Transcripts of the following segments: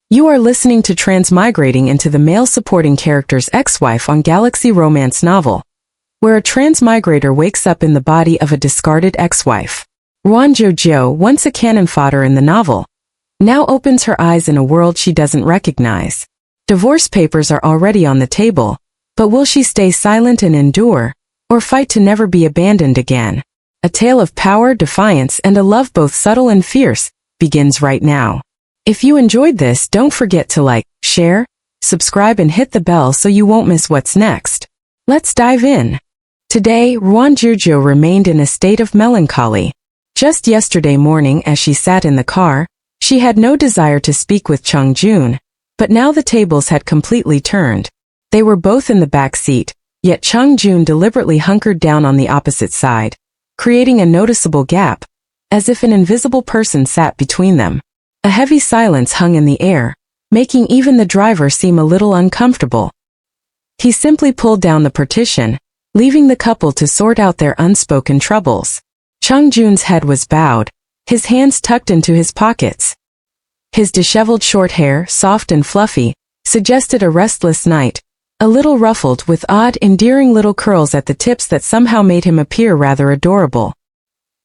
You are listening to Transmigrating into the male supporting character's ex-wife on Galaxxy romance novel, where a transmigrator wakes up in the body of a discarded ex-wife. Ruan Jiu Jiu, once a cannon fodder in the novel, now opens her eyes in a world she doesn't recognize. Divorce papers are already on the table, but will she stay silent and endure, or fight to never be abandoned again? A tale of power, defiance, and a love both subtle and fierce begins right now. If you enjoyed this, don't forget to like, share, subscribe, and hit the bell so you won't miss what's next. Let's dive in. Today, Ruan Jiu Jiu remained in a state of melancholy. Just yesterday morning, as she sat in the car, she had no desire to speak with Chung Jun, but now the tables had completely turned. They were both in the back seat, yet Chung Jun deliberately hunkered down on the opposite side, creating a noticeable gap, as if an invisible person sat between them. A heavy silence hung in the air, making even the driver seem a little uncomfortable. He simply pulled down the partition, leaving the couple to sort out their unspoken troubles. Chung Jun's head was bowed, his hands tucked into his pockets. His disheveled short hair, soft and fluffy, suggested a restless night, a little ruffled with odd, endearing little curls at the tips that somehow made him appear rather adorable.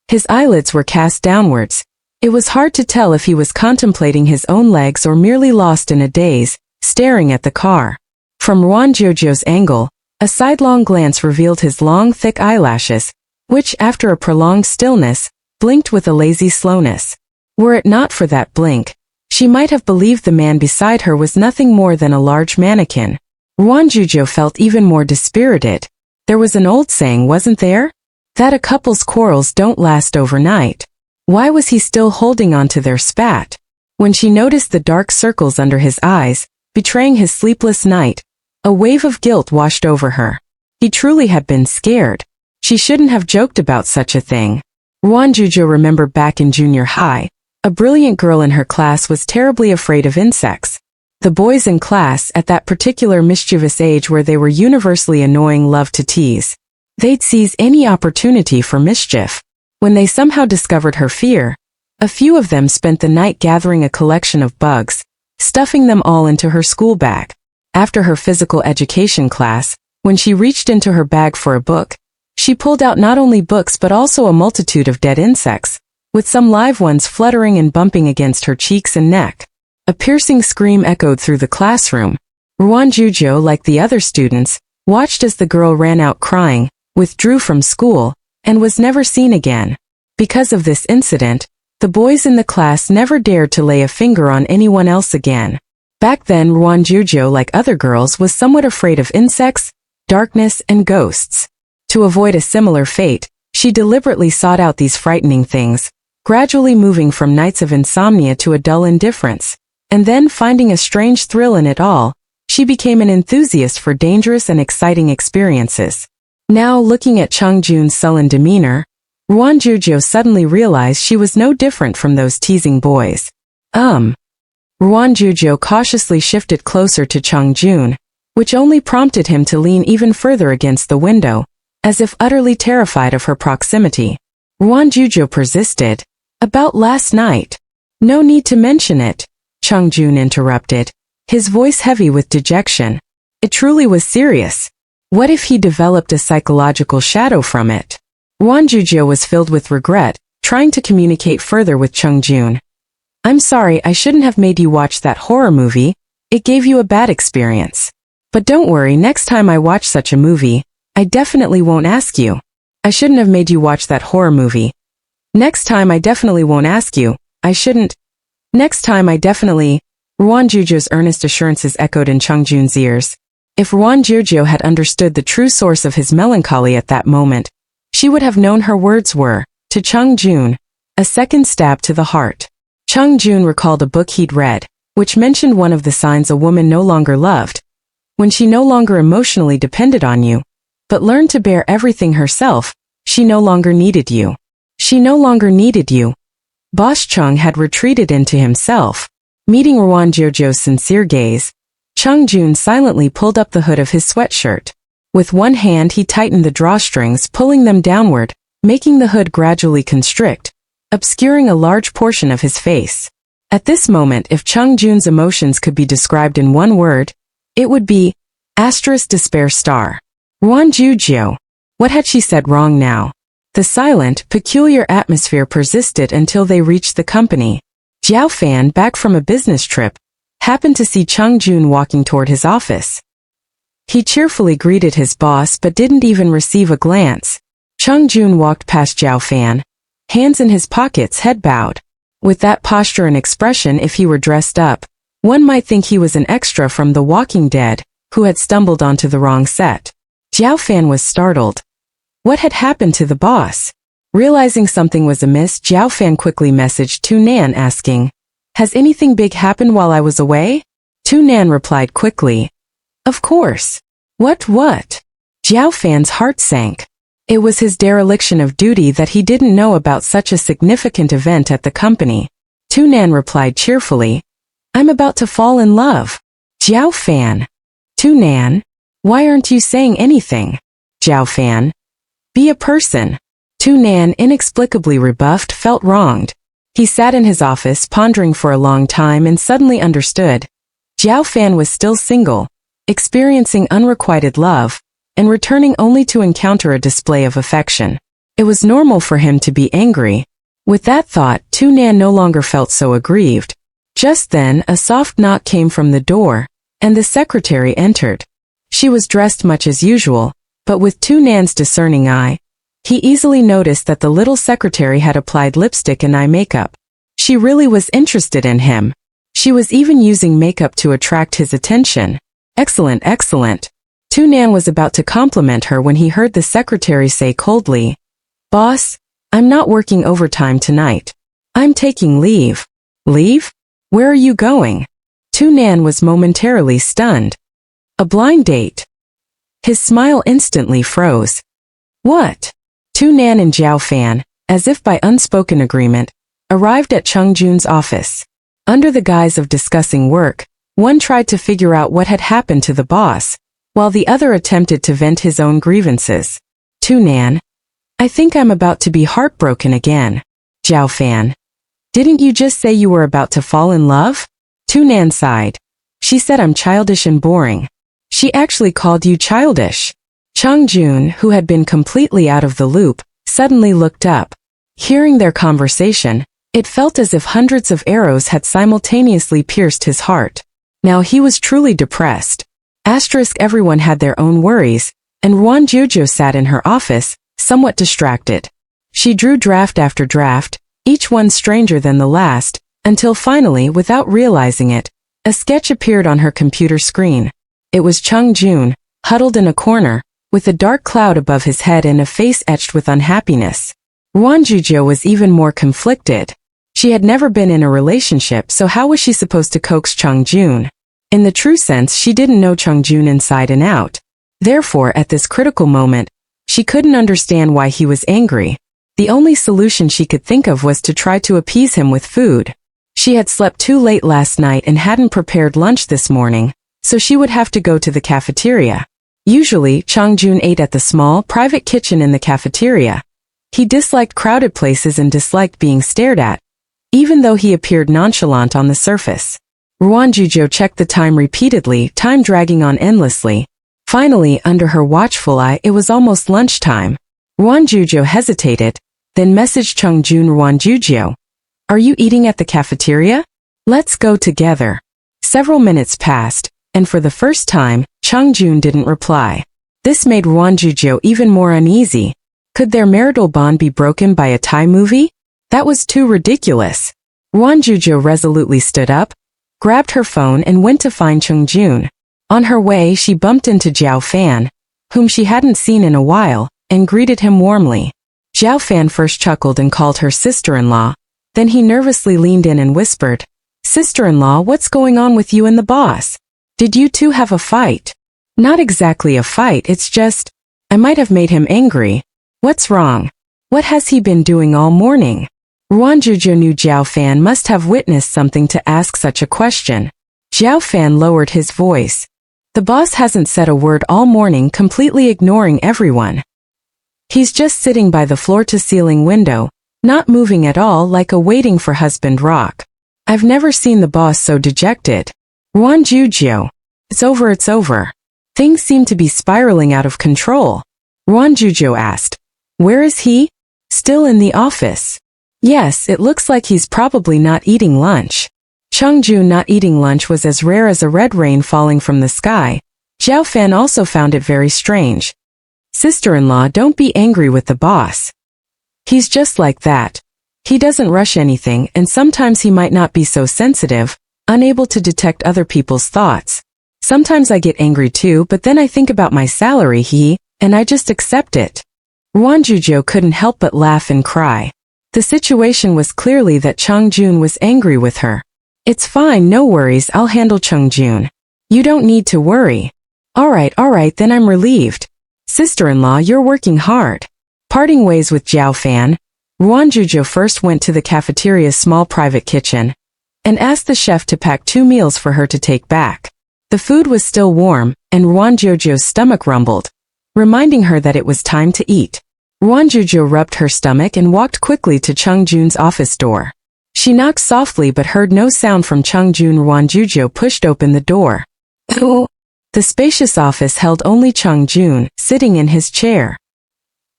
His eyelids were cast downwards. It was hard to tell if he was contemplating his own legs or merely lost in a daze, staring at the car. From Ruan Jiu Jiu's angle, a sidelong glance revealed his long, thick eyelashes, which, after a prolonged stillness, blinked with a lazy slowness. Were it not for that blink, she might have believed the man beside her was nothing more than a large mannequin. Ruan Jiu Jiu felt even more dispirited. There was an old saying, wasn't there? That a couple's quarrels don't last overnight. Why was he still holding on to their spat? When she noticed the dark circles under his eyes, betraying his sleepless night, a wave of guilt washed over her. He truly had been scared. She shouldn't have joked about such a thing. Ruan Jiu Jiu remembered back in junior high, a brilliant girl in her class was terribly afraid of insects. The boys in class, at that particular mischievous age where they were universally annoying, loved to tease. They'd seize any opportunity for mischief. When they somehow discovered her fear, a few of them spent the night gathering a collection of bugs, stuffing them all into her school bag. After her physical education class, when she reached into her bag for a book, she pulled out not only books but also a multitude of dead insects, with some live ones fluttering and bumping against her cheeks and neck. A piercing scream echoed through the classroom. Ruan Jiu Jiu, like the other students, watched as the girl ran out crying, withdrew from school, and was never seen again. Because of this incident, the boys in the class never dared to lay a finger on anyone else again. Back then, Ruan Jiu Jiu, like other girls, was somewhat afraid of insects, darkness, and ghosts. To avoid a similar fate, she deliberately sought out these frightening things, gradually moving from nights of insomnia to a dull indifference. And then, finding a strange thrill in it all, she became an enthusiast for dangerous and exciting experiences. Now, looking at Chung Jun's sullen demeanor, Ruan Jiu Jiu suddenly realized she was no different from those teasing boys. Ruan Jiu Jiu cautiously shifted closer to Chung Jun, which only prompted him to lean even further against the window, as if utterly terrified of her proximity. Ruan Jiu Jiu persisted. About last night. No need to mention it, Chung Jun interrupted, his voice heavy with dejection. It truly was serious. What if he developed a psychological shadow from it? Ruan Jiu Jiu was filled with regret, trying to communicate further with Chung Jun. I'm sorry, I shouldn't have made you watch that horror movie. It gave you a bad experience. But don't worry, next time I watch such a movie, I definitely won't ask you. I shouldn't have made you watch that horror movie. Next time I definitely won't ask you. I shouldn't. Next time I definitely. Ruan Jiu Jiu's earnest assurances echoed in Chung Jun's ears. If Ruan Jiu Jiu had understood the true source of his melancholy at that moment, she would have known her words were, to Chung Jun, a second stab to the heart. Chung Jun recalled a book he'd read, which mentioned one of the signs a woman no longer loved, when she no longer emotionally depended on you, but learned to bear everything herself, she no longer needed you. She no longer needed you. Boss Chung had retreated into himself. Meeting Ruan Jiu Jiu's sincere gaze, Chung Jun silently pulled up the hood of his sweatshirt. With one hand he tightened the drawstrings, pulling them downward, making the hood gradually constrict, obscuring a large portion of his face. At this moment, if Chung Jun's emotions could be described in one word, it would be despair star. Ruan Jiu Jiu. What had she said wrong now? The silent, peculiar atmosphere persisted until they reached the company. Jiao Fan, back from a business trip, happened to see Chung Jun walking toward his office. He cheerfully greeted his boss but didn't even receive a glance. Chung Jun walked past Jiao Fan, hands in his pockets, head bowed. With that posture and expression, if he were dressed up, one might think he was an extra from The Walking Dead, who had stumbled onto the wrong set. Jiao Fan was startled. What had happened to the boss? Realizing something was amiss, Jiao Fan quickly messaged Tu Nan asking, "Has anything big happened while I was away?" Tu Nan replied quickly, "Of course." What? Jiao Fan's heart sank. It was his dereliction of duty that he didn't know about such a significant event at the company. Tu Nan replied cheerfully, "I'm about to fall in love." Jiao Fan. Tu Nan, why aren't you saying anything? Jiao Fan. Be a person. Tu Nan, inexplicably rebuffed, felt wronged. He sat in his office pondering for a long time and suddenly understood. Jiao Fan was still single, experiencing unrequited love, and returning only to encounter a display of affection. It was normal for him to be angry. With that thought, Tu Nan no longer felt so aggrieved. Just then, a soft knock came from the door, and the secretary entered. She was dressed much as usual, but with Tu Nan's discerning eye, he easily noticed that the little secretary had applied lipstick and eye makeup. She really was interested in him. She was even using makeup to attract his attention. Excellent. Tu Nan was about to compliment her when he heard the secretary say coldly, "Boss, I'm not working overtime tonight. I'm taking leave." Leave? Where are you going? Tu Nan was momentarily stunned. A blind date. His smile instantly froze. What? Tu Nan and Jiao Fan, as if by unspoken agreement, arrived at Chung Jun's office. Under the guise of discussing work, one tried to figure out what had happened to the boss, while the other attempted to vent his own grievances. Tu Nan, I think I'm about to be heartbroken again. Jiao Fan, didn't you just say you were about to fall in love? Tu Nan sighed. She said I'm childish and boring. She actually called you childish. Chung Jun, who had been completely out of the loop, suddenly looked up. Hearing their conversation, it felt as if hundreds of arrows had simultaneously pierced his heart. Now he was truly depressed. Everyone had their own worries, and Ruan Jiu Jiu sat in her office, somewhat distracted. She drew draft after draft, each one stranger than the last, until finally, without realizing it, a sketch appeared on her computer screen. It was Chung Jun, huddled in a corner, with a dark cloud above his head and a face etched with unhappiness. Ruan Jiu Jiu was even more conflicted. She had never been in a relationship, so how was she supposed to coax Chung Jun? In the true sense, she didn't know Chung Jun inside and out. Therefore, at this critical moment, she couldn't understand why he was angry. The only solution she could think of was to try to appease him with food. She had slept too late last night and hadn't prepared lunch this morning, so she would have to go to the cafeteria. Usually, Chung Jun ate at the small, private kitchen in the cafeteria. He disliked crowded places and disliked being stared at, even though he appeared nonchalant on the surface. Ruan Jiu Jiu checked the time repeatedly, time dragging on endlessly. Finally, under her watchful eye, it was almost lunchtime. Ruan Jiu Jiu hesitated, then messaged Chung Jun. Ruan Jiu Jiu, are you eating at the cafeteria? Let's go together. Several minutes passed, and for the first time, Chung Jun didn't reply. This made Ruan Jiu Jiu even more uneasy. Could their marital bond be broken by a Thai movie? That was too ridiculous. Ruan Jiu Jiu resolutely stood up, grabbed her phone and went to find Chung Jun. On her way, she bumped into Jiao Fan, whom she hadn't seen in a while, and greeted him warmly. Jiao Fan first chuckled and called her sister-in-law, then he nervously leaned in and whispered, "Sister-in-law, what's going on with you and the boss? Did you two have a fight?" "Not exactly a fight, it's just, I might have made him angry." "What's wrong? What has he been doing all morning?" Ruan Jiu Jiu knew Jiao Fan must have witnessed something to ask such a question. Jiao Fan lowered his voice. "The boss hasn't said a word all morning, completely ignoring everyone. He's just sitting by the floor-to-ceiling window, not moving at all, like a waiting for husband rock." I've never seen the boss so dejected. Ruan Jiu Jiu. It's over, it's over. Things seem to be spiraling out of control. Ruan Jiu Jiu asked. Where is he? Still in the office. Yes, it looks like he's probably not eating lunch. Chungjun not eating lunch was as rare as a red rain falling from the sky. Zhao Fan also found it very strange. Sister-in-law, don't be angry with the boss. He's just like that. He doesn't rush anything, and sometimes he might not be so sensitive, unable to detect other people's thoughts. Sometimes I get angry too, but then I think about my salary, and I just accept it. Ruan Jiu Jiu couldn't help but laugh and cry. The situation was clearly that Chungjun was angry with her. It's fine, no worries, I'll handle Chungjun. You don't need to worry. Alright, then I'm relieved. Sister-in-law, you're working hard. Parting ways with Zhao Fan, Ruan Jiu Jiu first went to the cafeteria's small private kitchen and asked the chef to pack 2 meals for her to take back. The food was still warm, and Ruan Jiu Jiu's stomach rumbled, reminding her that it was time to eat. Ruan Jiu Jiu rubbed her stomach and walked quickly to Chungjun's office door. She knocked softly but heard no sound from Chungjun. Ruan Jiu Jiu pushed open the door. The spacious office held only Chungjun, sitting in his chair.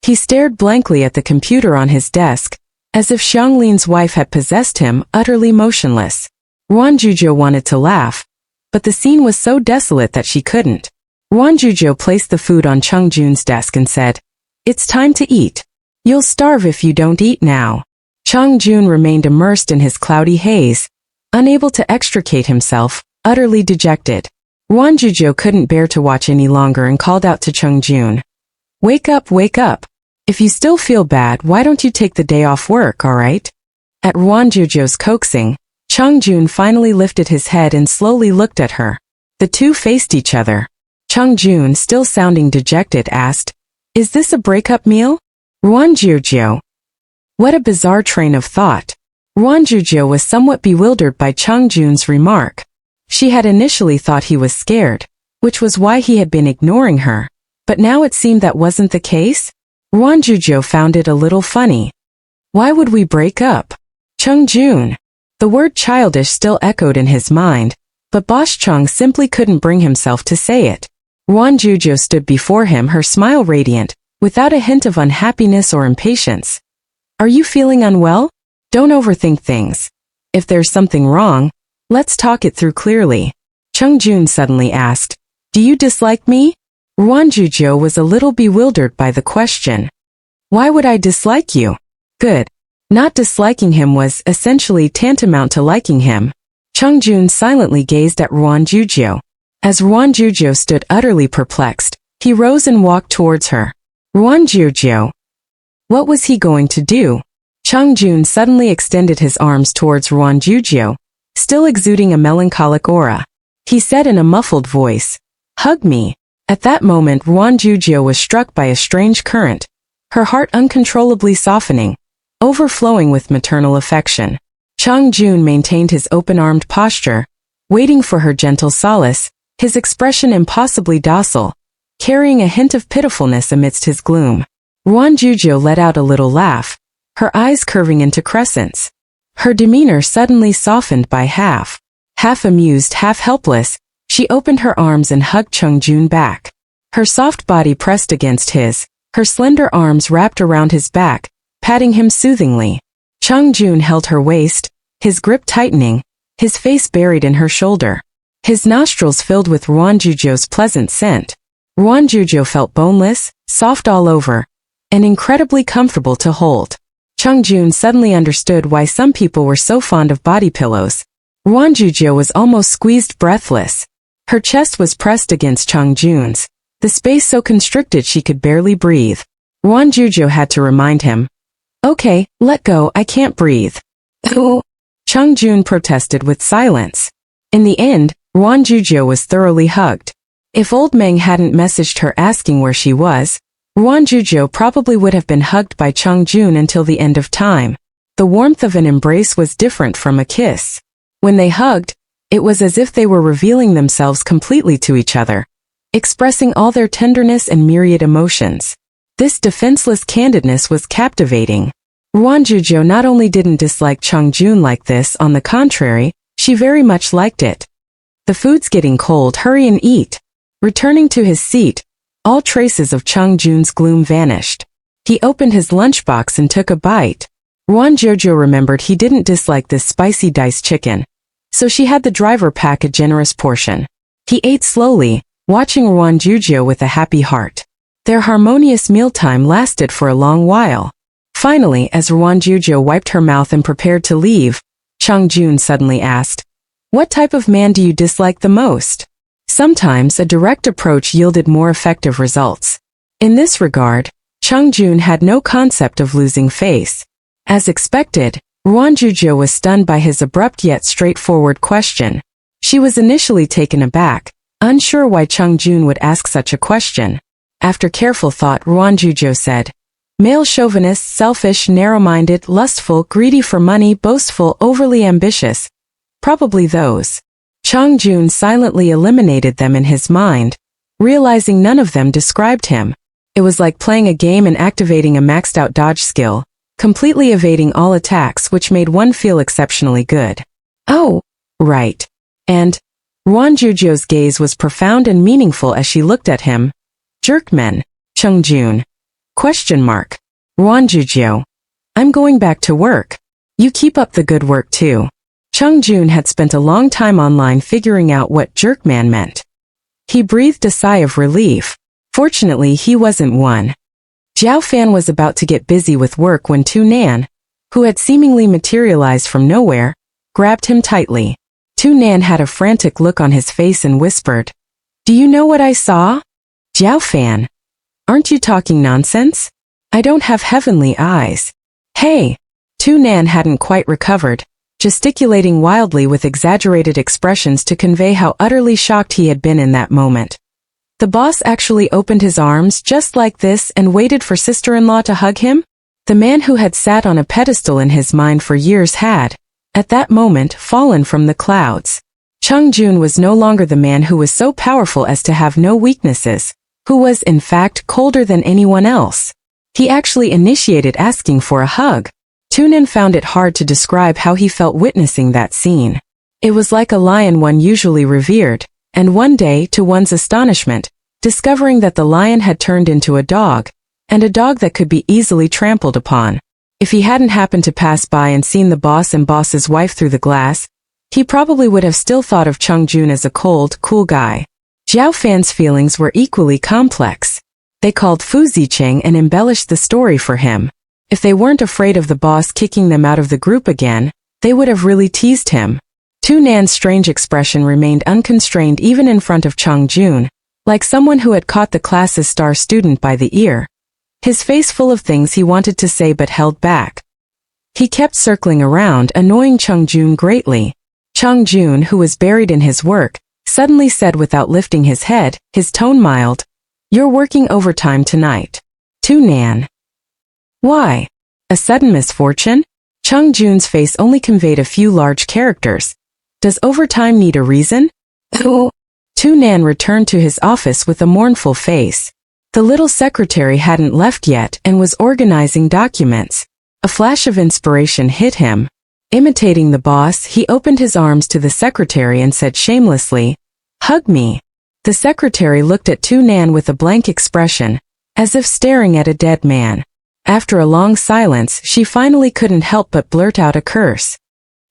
He stared blankly at the computer on his desk, as if Xianglin's wife had possessed him, utterly motionless. Ruan Jiu Jiu wanted to laugh, but the scene was so desolate that she couldn't. Ruan Jiu Jiu placed the food on Chungjun's desk and said, It's time to eat. You'll starve if you don't eat now. Chungjun remained immersed in his cloudy haze, unable to extricate himself, utterly dejected. Ruan Jiu Jiu couldn't bear to watch any longer and called out to Chungjun. Wake up, wake up. If you still feel bad, why don't you take the day off work, alright? At Ruan Jiu Jiu's coaxing, Chungjun finally lifted his head and slowly looked at her. The two faced each other. Chungjun, still sounding dejected, asked, Is this a breakup meal? Ruan Jiu Jiu. What a bizarre train of thought. Ruan Jiu Jiu was somewhat bewildered by Chungjun's remark. She had initially thought he was scared, which was why he had been ignoring her. But now it seemed that wasn't the case. Ruan Jiu Jiu found it a little funny. Why would we break up? Chungjun. The word childish still echoed in his mind, but Boss Chung simply couldn't bring himself to say it. Ruan Jiu Jiu stood before him, her smile radiant, without a hint of unhappiness or impatience. Are you feeling unwell? Don't overthink things. If there's something wrong, let's talk it through clearly. Chungjun suddenly asked, Do you dislike me? Ruan Jiu Jiu was a little bewildered by the question. Why would I dislike you? Good. Not disliking him was essentially tantamount to liking him. Chungjun silently gazed at Ruan Jiu Jiu. As Ruan Jiu Jiu stood utterly perplexed, he rose and walked towards her. Ruan Jiu Jiu. What was he going to do? Chungjun suddenly extended his arms towards Ruan Jiu Jiu, still exuding a melancholic aura. He said in a muffled voice, Hug me. At that moment Ruan Jiu Jiu was struck by a strange current, her heart uncontrollably softening, overflowing with maternal affection. Chungjun maintained his open-armed posture, waiting for her gentle solace, his expression impossibly docile, carrying a hint of pitifulness amidst his gloom. Ruan Jiu Jiu let out a little laugh, her eyes curving into crescents. Her demeanor suddenly softened by half amused, half helpless. She opened her arms and hugged Chungjun back. Her soft body pressed against his, her slender arms wrapped around his back, patting him soothingly. Chungjun held her waist, his grip tightening, his face buried in her shoulder. His nostrils filled with Ruan Jiu Jiu's pleasant scent. Ruan Jiu Jiu felt boneless, soft all over, and incredibly comfortable to hold. Chungjun suddenly understood why some people were so fond of body pillows. Ruan Jiu Jiu was almost squeezed breathless. Her chest was pressed against Chungjun's, the space so constricted she could barely breathe. Ruan Jiu Jiu had to remind him. Okay, let go, I can't breathe. Chungjun protested with silence. In the end, Ruan Jiu Jiu was thoroughly hugged. If Old Meng hadn't messaged her asking where she was, Ruan Jiu Jiu probably would have been hugged by Chungjun until the end of time. The warmth of an embrace was different from a kiss. When they hugged, it was as if they were revealing themselves completely to each other, expressing all their tenderness and myriad emotions. This defenseless candidness was captivating. Ruan Jiu Jiu not only didn't dislike Chung Jun like this, on the contrary, she very much liked it. The food's getting cold, hurry and eat. Returning to his seat, all traces of Chung Jun's gloom vanished. He opened his lunchbox and took a bite. Ruan Jiu Jiu remembered he didn't dislike this spicy diced chicken, so she had the driver pack a generous portion. He ate slowly, watching Ruan Jiu Jiu with a happy heart. Their harmonious mealtime lasted for a long while. Finally, as Ruan Jiu Jiu wiped her mouth and prepared to leave, Chung Jun suddenly asked, "What type of man do you dislike the most?" Sometimes a direct approach yielded more effective results. In this regard, Chung Jun had no concept of losing face. As expected, Ruan Jiu Jiu was stunned by his abrupt yet straightforward question. She was initially taken aback, unsure why Chung Jun would ask such a question. After careful thought, Ruan Jiu Jiu said, "Male chauvinist, selfish, narrow-minded, lustful, greedy for money, boastful, overly ambitious. Probably those." Chung Jun silently eliminated them in his mind, realizing none of them described him. It was like playing a game and activating a maxed-out dodge skill, completely evading all attacks, which made one feel exceptionally good. "Oh, right." And Ruan Jiu Jiu's gaze was profound and meaningful as she looked at him. "Jerkmen, Chung Jun?" Ruan Jiu Jiu. "I'm going back to work. You keep up the good work too." Chung Jun had spent a long time online figuring out what jerkman meant. He breathed a sigh of relief. Fortunately, he wasn't one. Jiao Fan was about to get busy with work when Tu Nan, who had seemingly materialized from nowhere, grabbed him tightly. Tu Nan had a frantic look on his face and whispered, "Do you know what I saw?" "Jiao Fan, aren't you talking nonsense? I don't have heavenly eyes." "Hey!" Tu Nan hadn't quite recovered, gesticulating wildly with exaggerated expressions to convey how utterly shocked he had been in that moment. The boss actually opened his arms just like this and waited for sister-in-law to hug him? The man who had sat on a pedestal in his mind for years had, at that moment, fallen from the clouds. Chung Jun was no longer the man who was so powerful as to have no weaknesses, who was in fact colder than anyone else. He actually initiated asking for a hug. Tunin found it hard to describe how he felt witnessing that scene. It was like a lion one usually revered, and one day, to one's astonishment, discovering that the lion had turned into a dog, and a dog that could be easily trampled upon. If he hadn't happened to pass by and seen the boss and boss's wife through the glass, he probably would have still thought of Chung Jun as a cold, cool guy. Jiao Fan's feelings were equally complex. They called Fu Ziqing and embellished the story for him. If they weren't afraid of the boss kicking them out of the group again, they would have really teased him. Tu Nan's strange expression remained unconstrained even in front of Chung Jun, like someone who had caught the class's star student by the ear. His face full of things he wanted to say but held back. He kept circling around, annoying Chung Jun greatly. Chung Jun, who was buried in his work, suddenly said without lifting his head, his tone mild, "You're working overtime tonight." Tu Nan. "Why? A sudden misfortune?" Chung Jun's face only conveyed a few large characters. "Does overtime need a reason?" "Oh." Tu Nan returned to his office with a mournful face. The little secretary hadn't left yet and was organizing documents. A flash of inspiration hit him. Imitating the boss, he opened his arms to the secretary and said shamelessly, "Hug me." The secretary looked at Tu Nan with a blank expression, as if staring at a dead man. After a long silence, she finally couldn't help but blurt out a curse.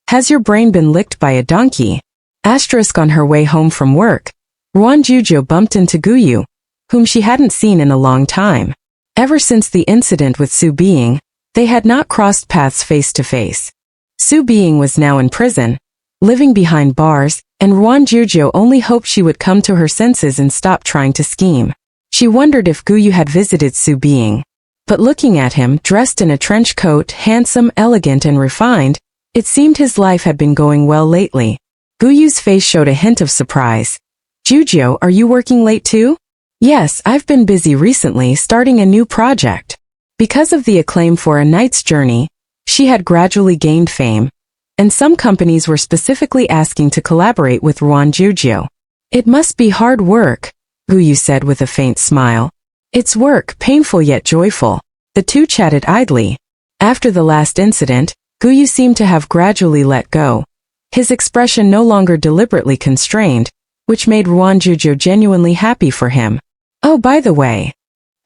"Has your brain been licked by a donkey?" On her way home from work, Ruan Jiu Jiu bumped into Guyu, whom she hadn't seen in a long time. Ever since the incident with Su Being, they had not crossed paths face to face. Su Being was now in prison, living behind bars, and Ruan Jiu Jiu only hoped she would come to her senses and stop trying to scheme. She wondered if Guyu had visited Su Being. But looking at him, dressed in a trench coat, handsome, elegant and refined, it seemed his life had been going well lately. Guyu's face showed a hint of surprise. "Jiu Jiu, are you working late too?" "Yes, I've been busy recently starting a new project." Because of the acclaim for A Knight's Journey, she had gradually gained fame, and some companies were specifically asking to collaborate with Ruan Jiu Jiu. "It must be hard work," Guyu said with a faint smile. "It's work, painful yet joyful." The two chatted idly. After the last incident, Guyu seemed to have gradually let go. His expression no longer deliberately constrained, which made Ruan Jiu Jiu genuinely happy for him. Oh, by the way.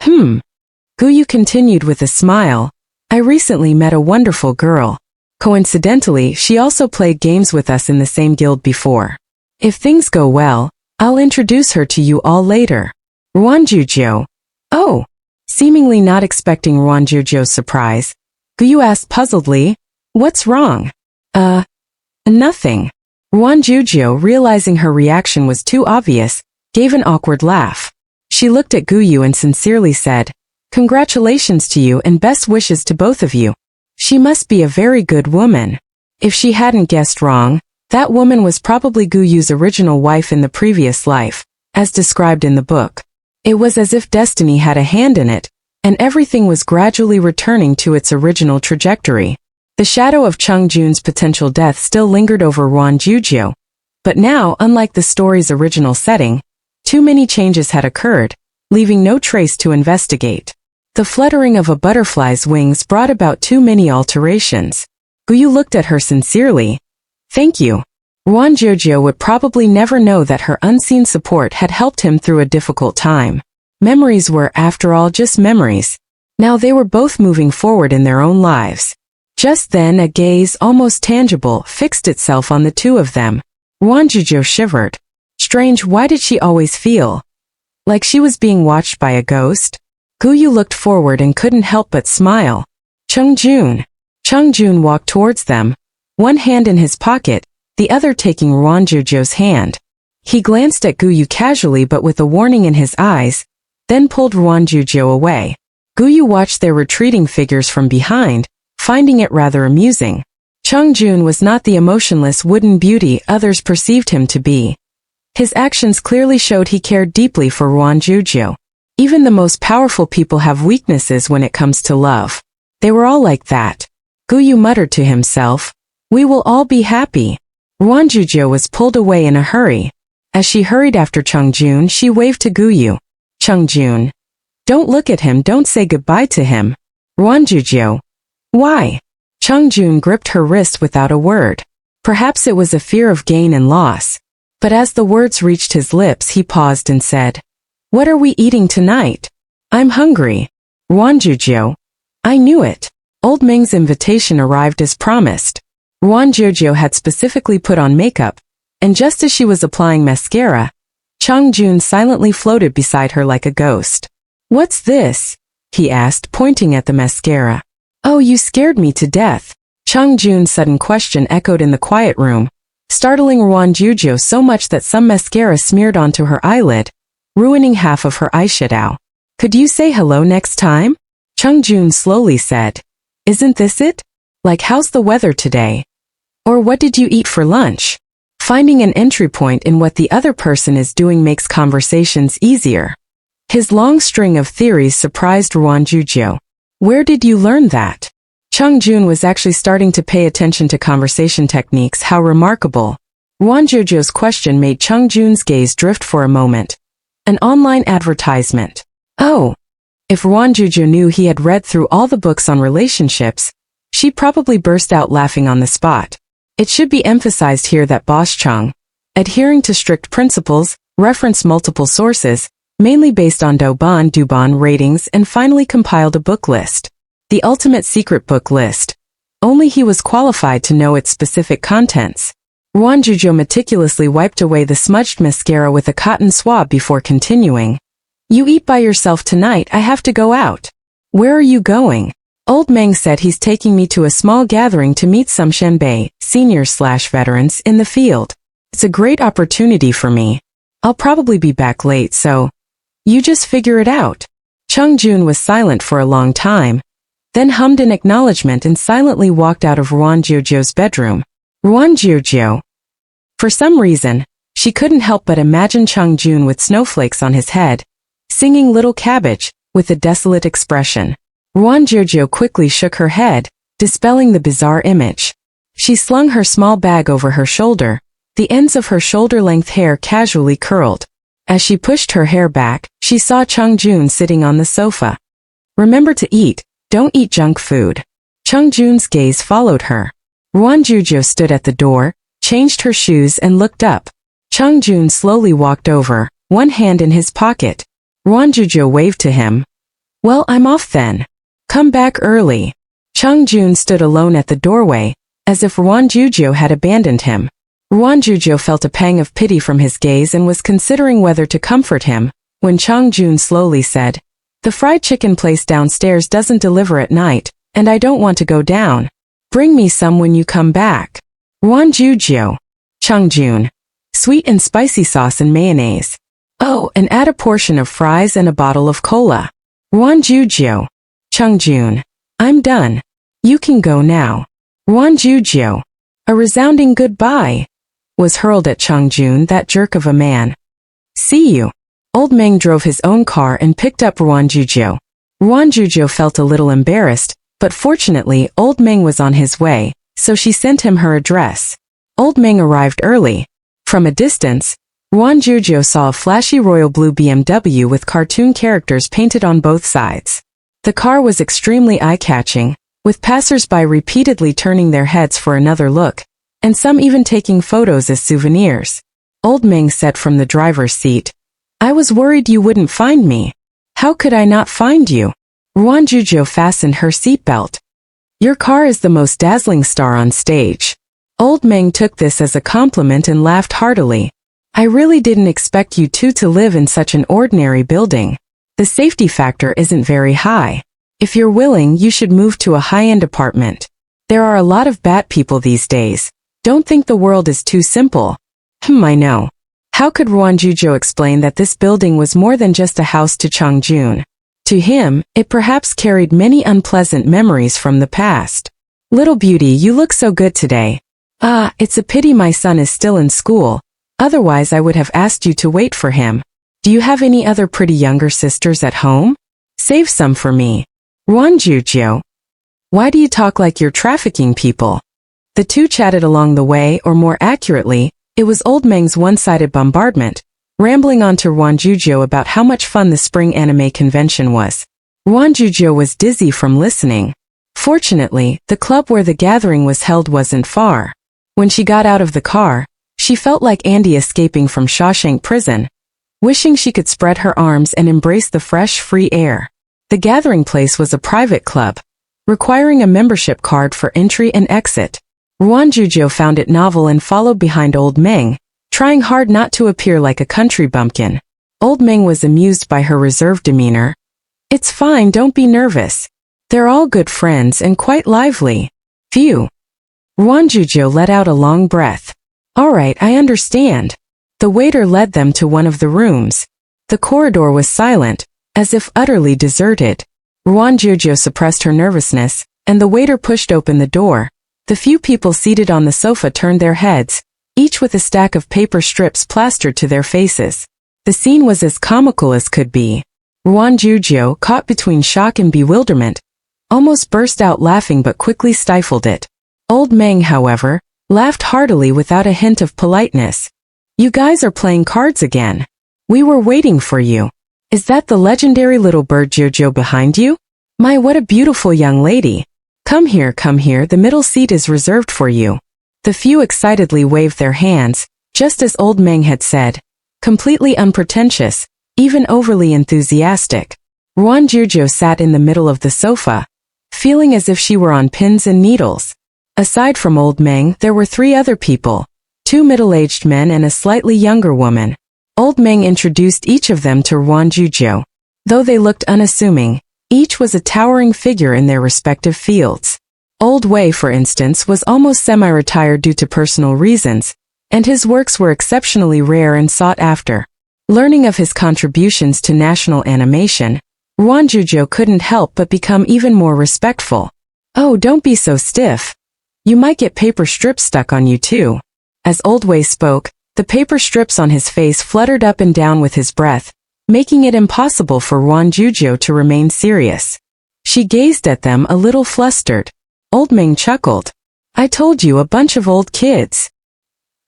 Guyu continued with a smile. I recently met a wonderful girl. Coincidentally, she also played games with us in the same guild before. If things go well, I'll introduce her to you all later. Ruan Jiu Jiu. Oh. Seemingly not expecting Ruan Jiu Jiu's surprise, Guyu asked puzzledly, what's wrong? Nothing. Ruan Jiu Jiu, realizing her reaction was too obvious, gave an awkward laugh. She looked at Guyu and sincerely said, congratulations to you and best wishes to both of you. She must be a very good woman. If she hadn't guessed wrong, that woman was probably Guyu's original wife in the previous life, as described in the book. It was as if destiny had a hand in it, and everything was gradually returning to its original trajectory. The shadow of Chung Jun's potential death still lingered over Ruan Jiu Jiu, but now, unlike the story's original setting, too many changes had occurred, leaving no trace to investigate. The fluttering of a butterfly's wings brought about too many alterations. Guyu looked at her sincerely. Thank you. Ruan Jiu Jiu would probably never know that her unseen support had helped him through a difficult time. Memories were, after all, just memories. Now they were both moving forward in their own lives. Just then a gaze, almost tangible, fixed itself on the two of them. Ruan Jiu Jiu shivered. Strange, why did she always feel like she was being watched by a ghost? Guyu looked forward and couldn't help but smile. Chung Jun. Chung Jun walked towards them, one hand in his pocket, the other taking Ruan Jiu Jiu's hand. He glanced at Guyu casually but with a warning in his eyes, then pulled Ruan Jiu Jiu away. Guyu watched their retreating figures from behind, finding it rather amusing. Chung Jun was not the emotionless wooden beauty others perceived him to be. His actions clearly showed he cared deeply for Ruan Jiu Jiu. Even the most powerful people have weaknesses when it comes to love. They were all like that. Guyu muttered to himself, we will all be happy. Ruan Jiu Jiu was pulled away in a hurry. As she hurried after Chung Jun, she waved to Guyu. Chung Jun. Don't look at him, don't say goodbye to him. Ruan Jiu Jiu. Why? Chung Jun gripped her wrist without a word. Perhaps it was a fear of gain and loss. But as the words reached his lips, he paused and said, what are we eating tonight? I'm hungry. Ruan Jiu Jiu. I knew it. Old Ming's invitation arrived as promised. Ruan Jiu Jiu had specifically put on makeup, and just as she was applying mascara, Chung Jun silently floated beside her like a ghost. What's this? He asked, pointing at the mascara. Oh, you scared me to death. Chung Jun's sudden question echoed in the quiet room, startling Ruan Jiu Jiu so much that some mascara smeared onto her eyelid, ruining half of her eyeshadow. Could you say hello next time? Chung Jun slowly said. Isn't this it? Like, how's the weather today? Or what did you eat for lunch? Finding an entry point in what the other person is doing makes conversations easier. His long string of theories surprised Ruan Jiu Jiu. Where did you learn that? Chung Jun was actually starting to pay attention to conversation techniques. How remarkable. Ruan Jiu Jiu's question made Chung Jun's gaze drift for a moment. An online advertisement. Oh. If Ruan Jiu Jiu knew he had read through all the books on relationships, she probably burst out laughing on the spot. It should be emphasized here that Boss Chung, adhering to strict principles, referenced multiple sources, mainly based on Douban ratings, and finally compiled a book list. The ultimate secret book list. Only he was qualified to know its specific contents. Ruan Jiu Jiu meticulously wiped away the smudged mascara with a cotton swab before continuing. You eat by yourself tonight, I have to go out. Where are you going? Old Meng said he's taking me to a small gathering to meet some Shenbei, seniors/veterans, in the field. It's a great opportunity for me. I'll probably be back late, so you just figure it out. Chung Jun was silent for a long time, then hummed an acknowledgement and silently walked out of Ruan Jiu Jiu's bedroom. Ruan Jiu Jiu. For some reason, she couldn't help but imagine Chung Jun with snowflakes on his head, singing Little Cabbage, with a desolate expression. Ruan Jiu Jiu quickly shook her head, dispelling the bizarre image. She slung her small bag over her shoulder, the ends of her shoulder-length hair casually curled. As she pushed her hair back, she saw Chung Jun sitting on the sofa. Remember to eat, don't eat junk food. Jun's gaze followed her. Ruan Jiu Jiu stood at the door, changed her shoes and looked up. Jun slowly walked over, one hand in his pocket. Ruan Jiu Jiu waved to him. Well, I'm off then. Come back early. Jun stood alone at the doorway, as if Ruan Jiu Jiu had abandoned him. Ruan Jiu Jiu felt a pang of pity from his gaze and was considering whether to comfort him, when Jun slowly said, The fried chicken place downstairs doesn't deliver at night, and I don't want to go down. Bring me some when you come back. Ruan Jiu Jiu. Jun. Sweet and spicy sauce and mayonnaise. Oh, and add a portion of fries and a bottle of cola. Ruan Jiu Jiu. Jun. I'm done. You can go now. Ruan Jiu Jiu. A resounding goodbye was hurled at Jun, that jerk of a man. See you. Old Meng drove his own car and picked up Ruan Jiu Jiu. Ruan Jiu Jiu felt a little embarrassed, but fortunately Old Meng was on his way, so she sent him her address. Old Meng arrived early. From a distance, Ruan Jiu Jiu saw a flashy royal blue BMW with cartoon characters painted on both sides. The car was extremely eye-catching, with passers-by repeatedly turning their heads for another look, and some even taking photos as souvenirs. Old Meng said from the driver's seat, I was worried you wouldn't find me. How could I not find you? Ruan Jiu Jiu fastened her seatbelt. Your car is the most dazzling star on stage. Old Meng took this as a compliment and laughed heartily. I really didn't expect you two to live in such an ordinary building. The safety factor isn't very high. If you're willing, you should move to a high-end apartment. There are a lot of bad people these days. Don't think the world is too simple. I know. How could Ruan Jiu Jiu explain that this building was more than just a house to Jun? To him, it perhaps carried many unpleasant memories from the past. Little beauty, you look so good today. Ah, it's a pity my son is still in school. Otherwise I would have asked you to wait for him. Do you have any other pretty younger sisters at home? Save some for me. Ruan Jiu Jiu. Why do you talk like you're trafficking people? The two chatted along the way, or more accurately, it was Old Meng's one-sided bombardment, rambling on to Ruan Jiu Jiu about how much fun the spring anime convention was. Ruan Jiu Jiu was dizzy from listening. Fortunately, the club where the gathering was held wasn't far. When she got out of the car, she felt like Andy escaping from Shawshank prison, wishing she could spread her arms and embrace the fresh, free air. The gathering place was a private club, requiring a membership card for entry and exit. Ruan Jiu Jiu found it novel and followed behind Old Meng, trying hard not to appear like a country bumpkin. Old Meng was amused by her reserved demeanor. It's fine, don't be nervous. They're all good friends and quite lively. Phew. Ruan Jiu Jiu let out a long breath. All right, I understand. The waiter led them to one of the rooms. The corridor was silent, as if utterly deserted. Ruan Jiu Jiu suppressed her nervousness, and the waiter pushed open the door. The few people seated on the sofa turned their heads, each with a stack of paper strips plastered to their faces. The scene was as comical as could be. Ruan Jiu Jiu, caught between shock and bewilderment, almost burst out laughing but quickly stifled it. Old Meng, however, laughed heartily without a hint of politeness. You guys are playing cards again. We were waiting for you. Is that the legendary little bird Jiu Jiu behind you? My, what a beautiful young lady. Come here, the middle seat is reserved for you. The few excitedly waved their hands, just as Old Meng had said, completely unpretentious, even overly enthusiastic. Ruan Jiu Jiu sat in the middle of the sofa, feeling as if she were on pins and needles. Aside from Old Meng, there were three other people, two middle-aged men and a slightly younger woman. Old Meng introduced each of them to Ruan Jiu Jiu. Though they looked unassuming, each was a towering figure in their respective fields. Old Wei, for instance, was almost semi-retired due to personal reasons, and his works were exceptionally rare and sought after. Learning of his contributions to national animation, Ruan Jiu Jiu couldn't help but become even more respectful. Oh, don't be so stiff. You might get paper strips stuck on you too. As Old Wei spoke, the paper strips on his face fluttered up and down with his breath, making it impossible for Ruan Jiu Jiu to remain serious. She gazed at them a little flustered. Old Meng chuckled. I told you, a bunch of old kids.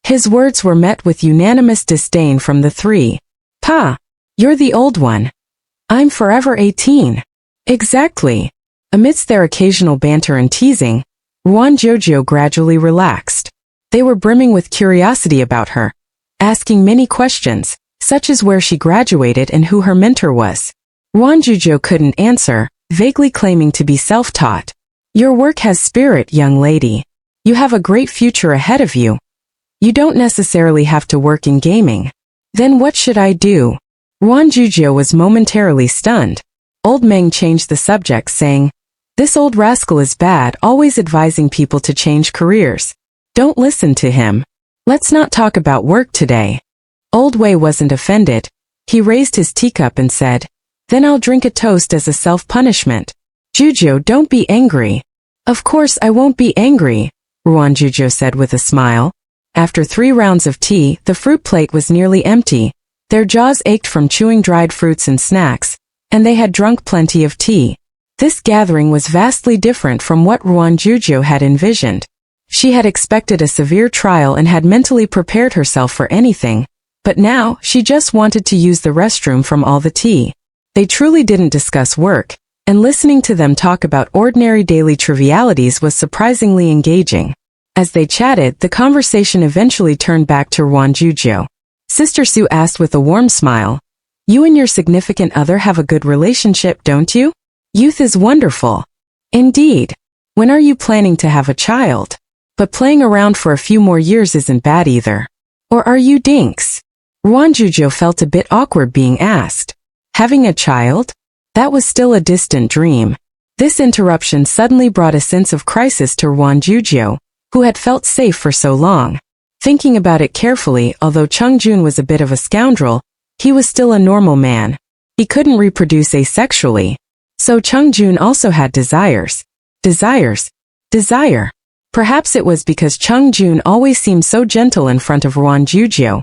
His words were met with unanimous disdain from the three. Pa, you're the old one. I'm forever 18. Exactly. Amidst their occasional banter and teasing, Ruan Jiu Jiu gradually relaxed. They were brimming with curiosity about her, asking many questions, such as where she graduated and who her mentor was. Ruan Jiu Jiu couldn't answer, vaguely claiming to be self-taught. Your work has spirit, young lady. You have a great future ahead of you. You don't necessarily have to work in gaming. Then what should I do? Ruan Jiu Jiu was momentarily stunned. Old Meng changed the subject, saying, "This old rascal is bad, always advising people to change careers. Don't listen to him. Let's not talk about work today." Old Wei wasn't offended. He raised his teacup and said, "Then I'll drink a toast as a self-punishment. Jiu Jiu, don't be angry." "Of course I won't be angry," Ruan Jiu Jiu said with a smile. After 3 rounds of tea, the fruit plate was nearly empty. Their jaws ached from chewing dried fruits and snacks, and they had drunk plenty of tea. This gathering was vastly different from what Ruan Jiu Jiu had envisioned. She had expected a severe trial and had mentally prepared herself for anything, but now she just wanted to use the restroom from all the tea. They truly didn't discuss work, and listening to them talk about ordinary daily trivialities was surprisingly engaging. As they chatted, the conversation eventually turned back to Ruan Jiu Jiu. Sister Su asked with a warm smile, "You and your significant other have a good relationship, don't you? Youth is wonderful." "Indeed. When are you planning to have a child? But playing around for a few more years isn't bad either. Or are you dinks?" Ruan Jiu Jiu felt a bit awkward being asked. Having a child? That was still a distant dream. This interruption suddenly brought a sense of crisis to Ruan Jiu Jiu, who had felt safe for so long. Thinking about it carefully, although Cheng Jun was a bit of a scoundrel, he was still a normal man. He couldn't reproduce asexually. So Cheng Jun also had desires. Desire. Perhaps it was because Cheng Jun always seemed so gentle in front of Ruan Jiu Jiu.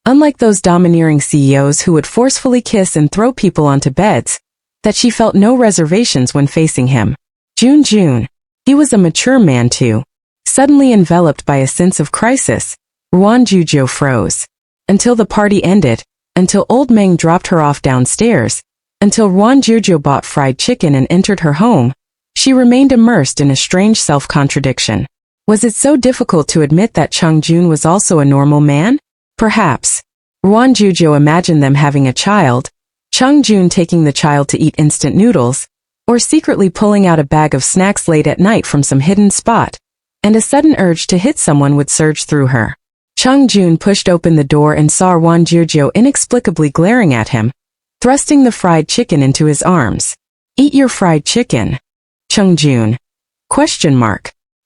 Unlike those domineering CEOs who would forcefully kiss and throw people onto beds, that she felt no reservations when facing him. Jun. He was a mature man too. Suddenly enveloped by a sense of crisis, Ruan Jiu Jiu froze. Until the party ended, until Old Meng dropped her off downstairs, until Ruan Jiu Jiu bought fried chicken and entered her home, she remained immersed in a strange self-contradiction. Was it so difficult to admit that Cheng Jun was also a normal man? Perhaps. Ruan Jiu Jiu imagined them having a child, Cheng Jun taking the child to eat instant noodles, or secretly pulling out a bag of snacks late at night from some hidden spot, and a sudden urge to hit someone would surge through her. Cheng Jun pushed open the door and saw Ruan Jiu Jiu inexplicably glaring at him, thrusting the fried chicken into his arms. "Eat your fried chicken." Cheng Jun. ?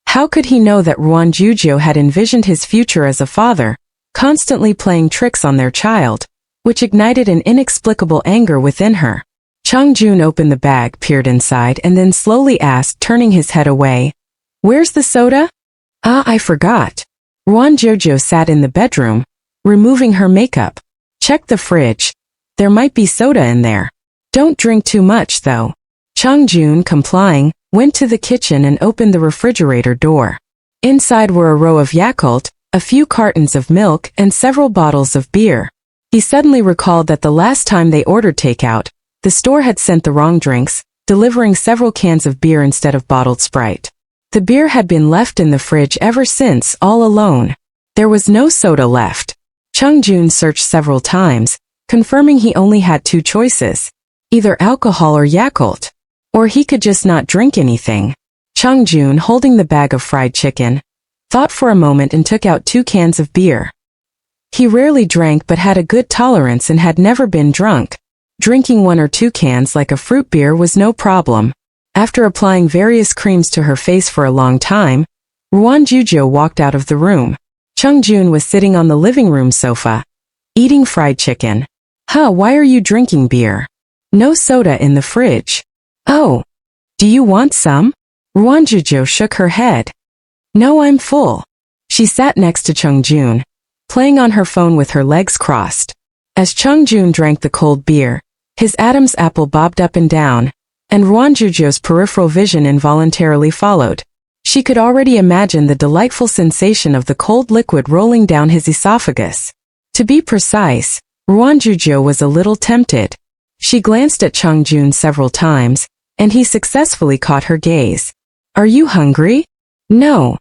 How could he know that Ruan Jiu Jiu had envisioned his future as a father, constantly playing tricks on their child, which ignited an inexplicable anger within her? Cheng Jun opened the bag, peered inside, and then slowly asked, turning his head away, "Where's the soda?" "Ah, I forgot." Ruan Jiu Jiu sat in the bedroom, removing her makeup. "Check the fridge. There might be soda in there. Don't drink too much, though." Cheng Jun, complying, went to the kitchen and opened the refrigerator door. Inside were a row of Yakult, a few cartons of milk, and several bottles of beer. He suddenly recalled that the last time they ordered takeout, the store had sent the wrong drinks, delivering several cans of beer instead of bottled Sprite. The beer had been left in the fridge ever since, all alone. There was no soda left. Cheng Jun searched several times, confirming he only had 2 choices. Either alcohol or Yakult. Or he could just not drink anything. Cheng Jun, holding the bag of fried chicken, thought for a moment and took out 2 cans of beer. He rarely drank but had a good tolerance and had never been drunk. Drinking 1 or 2 cans like a fruit beer was no problem. After applying various creams to her face for a long time, Ruan Jiu Jiu walked out of the room. Cheng Jun was sitting on the living room sofa, eating fried chicken. Why are you drinking beer? No soda in the fridge." "Oh. Do you want some?" Ruan Jiu Jiu shook her head. "No, I'm full." She sat next to Cheng Jun, playing on her phone with her legs crossed. As Cheng Jun drank the cold beer, his Adam's apple bobbed up and down, and Ruan Jiu Jiu's peripheral vision involuntarily followed. She could already imagine the delightful sensation of the cold liquid rolling down his esophagus. To be precise, Ruan Jiu Jiu was a little tempted. She glanced at Cheng Jun several times, and he successfully caught her gaze. Are you hungry? No.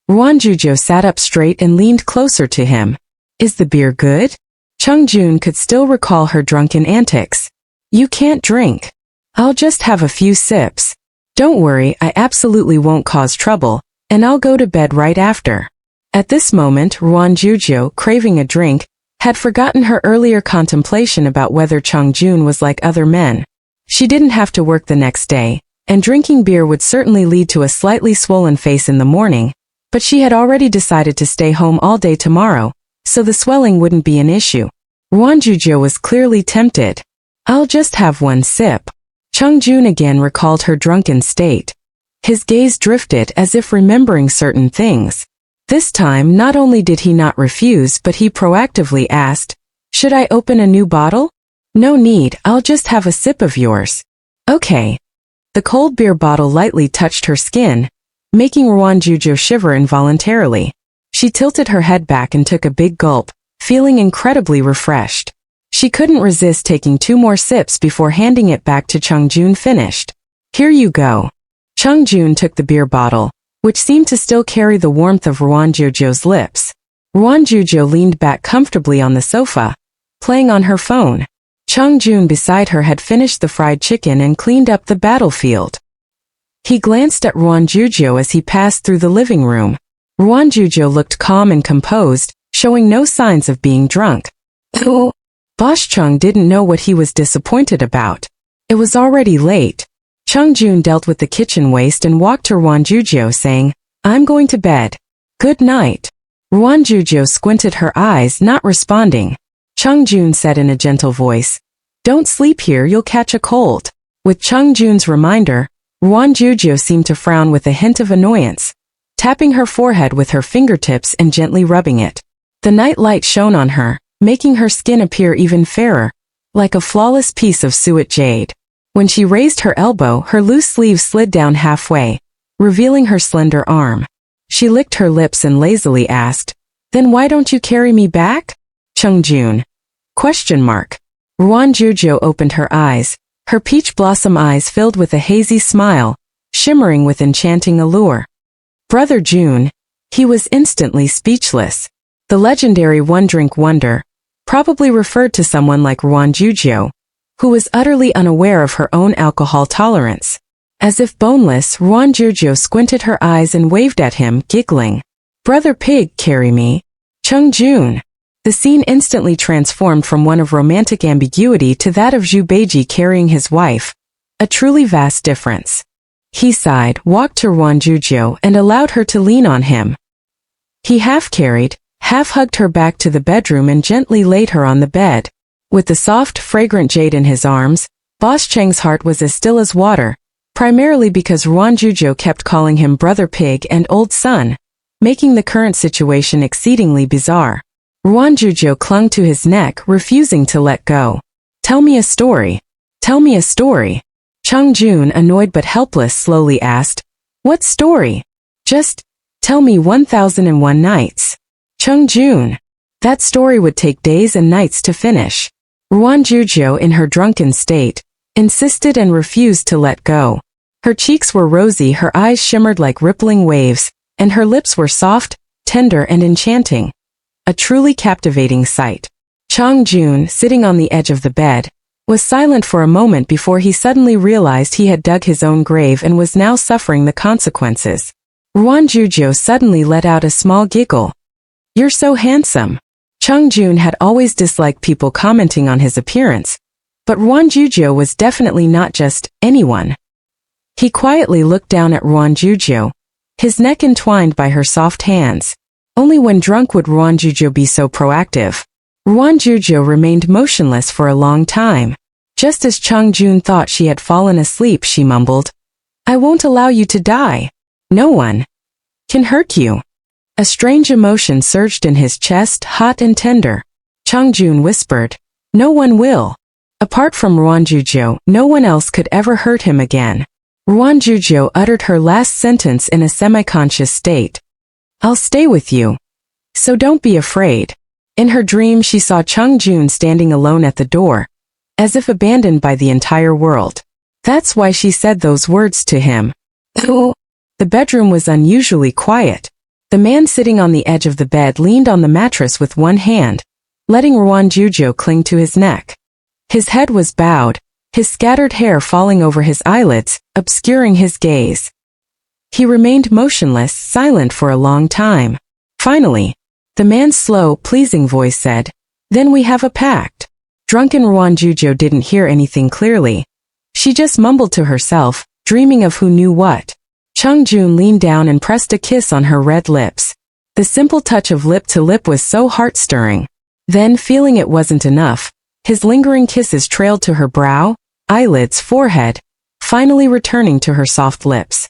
Ruan Jiu Jiu sat up straight and leaned closer to him. Is the beer good? Jun could still recall her drunken antics. You can't drink. I'll just have a few sips. Don't worry, I absolutely won't cause trouble, and I'll go to bed right after. At this moment, Ruan Jiu Jiu, craving a drink, had forgotten her earlier contemplation about whether Jun was like other men. She didn't have to work the next day, and drinking beer would certainly lead to a slightly swollen face in the morning, but she had already decided to stay home all day tomorrow, so the swelling wouldn't be an issue. Ruan Jiu Jiu was clearly tempted. I'll just have one sip. Jun again recalled her drunken state. His gaze drifted as if remembering certain things. This time not only did he not refuse but he proactively asked, should I open a new bottle? No need, I'll just have a sip of yours. Okay. The cold beer bottle lightly touched her skin, making Ruan Jiu Jiu shiver involuntarily. She tilted her head back and took a big gulp, feeling incredibly refreshed. She couldn't resist taking 2 more sips before handing it back to Jun finished. Here you go. Jun took the beer bottle, which seemed to still carry the warmth of Ruan Jiu Jiu's lips. Ruan Jiu Jiu leaned back comfortably on the sofa, playing on her phone. Jun beside her had finished the fried chicken and cleaned up the battlefield. He glanced at Ruan Jiu Jiu as he passed through the living room. Ruan Jiu Jiu looked calm and composed, showing no signs of being drunk. Boss Chung didn't know what he was disappointed about. It was already late. Jun dealt with the kitchen waste and walked to Ruan Jiu Jiu saying, I'm going to bed. Good night. Ruan Jiu Jiu squinted her eyes, not responding. Jun said in a gentle voice, don't sleep here, you'll catch a cold. With Jun's reminder, Ruan Jiu Jiu seemed to frown with a hint of annoyance, tapping her forehead with her fingertips and gently rubbing it. The night light shone on her, making her skin appear even fairer, like a flawless piece of suet jade. When she raised her elbow, her loose sleeve slid down halfway, revealing her slender arm. She licked her lips and lazily asked, then why don't you carry me back? Jun. Question mark. Ruan Jiu Jiu opened her eyes, her peach blossom eyes filled with a hazy smile, shimmering with enchanting allure. Brother Jun. He was instantly speechless. The legendary one-drink wonder, probably referred to someone like Ruan Jiu Jiu, who was utterly unaware of her own alcohol tolerance. As if boneless, Ruan Jiu Jiu squinted her eyes and waved at him, giggling. Brother Pig, carry me. Jun. The scene instantly transformed from one of romantic ambiguity to that of Zhu Beiji carrying his wife. A truly vast difference. He sighed, walked to Ruan Jiu Jiu and allowed her to lean on him. He half-carried, half-hugged her back to the bedroom and gently laid her on the bed. With the soft, fragrant jade in his arms, Boss Cheng's heart was as still as water, primarily because Ruan Jiu Jiu kept calling him Brother Pig and Old Son, making the current situation exceedingly bizarre. Ruan Jiu Jiu clung to his neck, refusing to let go. Tell me a story. Tell me a story. Jun, annoyed but helpless, slowly asked, what story? Just tell me 1001 Nights. Jun. That story would take days and nights to finish. Ruan Jiu Jiu, in her drunken state, insisted and refused to let go. Her cheeks were rosy, her eyes shimmered like rippling waves, and her lips were soft, tender and enchanting. A truly captivating sight. Jun, sitting on the edge of the bed, was silent for a moment before he suddenly realized he had dug his own grave and was now suffering the consequences. Ruan Jiu Jiu suddenly let out a small giggle. You're so handsome. Jun had always disliked people commenting on his appearance, but Ruan Jiu Jiu was definitely not just anyone. He quietly looked down at Ruan Jiu Jiu, his neck entwined by her soft hands. Only when drunk would Ruan Jiu Jiu be so proactive. Ruan Jiu Jiu remained motionless for a long time. Just as Jun thought she had fallen asleep, she mumbled, I won't allow you to die. No one can hurt you. A strange emotion surged in his chest, hot and tender. Jun whispered, no one will. Apart from Ruan Jiu Jiu, no one else could ever hurt him again. Ruan Jiu Jiu uttered her last sentence in a semi-conscious state. I'll stay with you. So don't be afraid. In her dream she saw Jun standing alone at the door, as if abandoned by the entire world. That's why she said those words to him. The bedroom was unusually quiet. The man sitting on the edge of the bed leaned on the mattress with one hand, letting Ruan Jiu Jiu cling to his neck. His head was bowed, his scattered hair falling over his eyelids, obscuring his gaze. He remained motionless, silent for a long time. Finally, the man's slow, pleasing voice said, "Then we have a pact." Drunken Ruan Jiu Jiu didn't hear anything clearly. She just mumbled to herself, dreaming of who knew what. Chung Jun leaned down and pressed a kiss on her red lips. The simple touch of lip to lip was so heart-stirring. Then, feeling it wasn't enough, his lingering kisses trailed to her brow, eyelids, forehead, finally returning to her soft lips.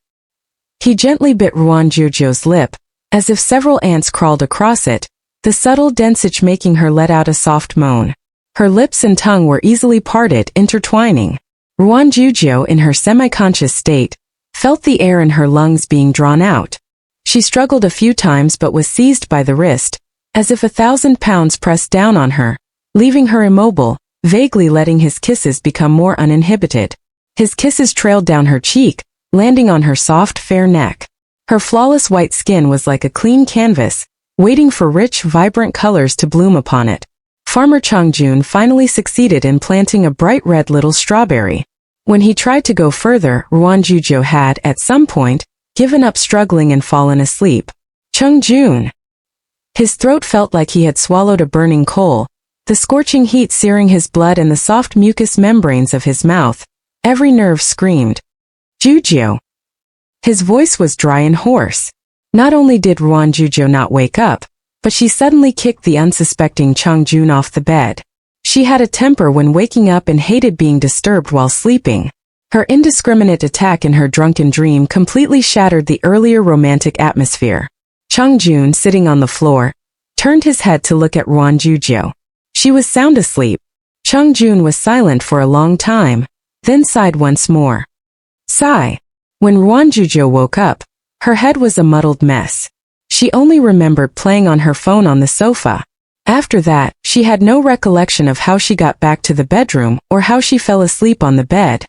He gently bit Ruan Jiu Jiu's lip, as if several ants crawled across it, the subtle dense itch making her let out a soft moan. Her lips and tongue were easily parted, intertwining. Ruan Jiu Jiu, in her semi-conscious state, felt the air in her lungs being drawn out. She struggled a few times but was seized by the wrist, as if 1,000 pounds pressed down on her, leaving her immobile, vaguely letting his kisses become more uninhibited. His kisses trailed down her cheek, landing on her soft, fair neck. Her flawless white skin was like a clean canvas, waiting for rich, vibrant colors to bloom upon it. Farmer Chung Jun finally succeeded in planting a bright red little strawberry. When he tried to go further, Ruan Jiu Jiu had, at some point, given up struggling and fallen asleep. Chung Jun. His throat felt like he had swallowed a burning coal, the scorching heat searing his blood and the soft mucous membranes of his mouth. Every nerve screamed. Jiu Jiu. His voice was dry and hoarse. Not only did Ruan Jiu Jiu not wake up, but she suddenly kicked the unsuspecting Chung Jun off the bed. She had a temper when waking up and hated being disturbed while sleeping. Her indiscriminate attack in her drunken dream completely shattered the earlier romantic atmosphere. Chung Jun, sitting on the floor, turned his head to look at Ruan Jiu Jiu. She was sound asleep. Chung Jun was silent for a long time, then sighed once more. Sigh. When Ruan Jiu Jiu woke up, her head was a muddled mess. She only remembered playing on her phone on the sofa. After that, she had no recollection of how she got back to the bedroom or how she fell asleep on the bed.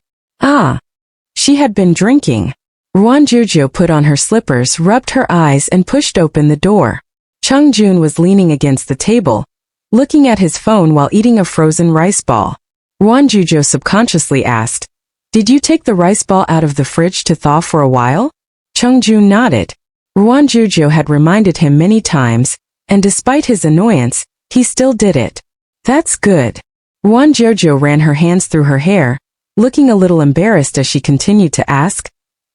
She had been drinking. Ruan Jiu Jiu put on her slippers, rubbed her eyes and pushed open the door. Chung Jun was leaning against the table, looking at his phone while eating a frozen rice ball. Ruan Jiu Jiu subconsciously asked, "Did you take the rice ball out of the fridge to thaw for a while?" Chung Jun nodded. Ruan Jiu Jiu had reminded him many times, and despite his annoyance, he still did it. That's good. Ruan Jiu Jiu ran her hands through her hair, looking a little embarrassed as she continued to ask,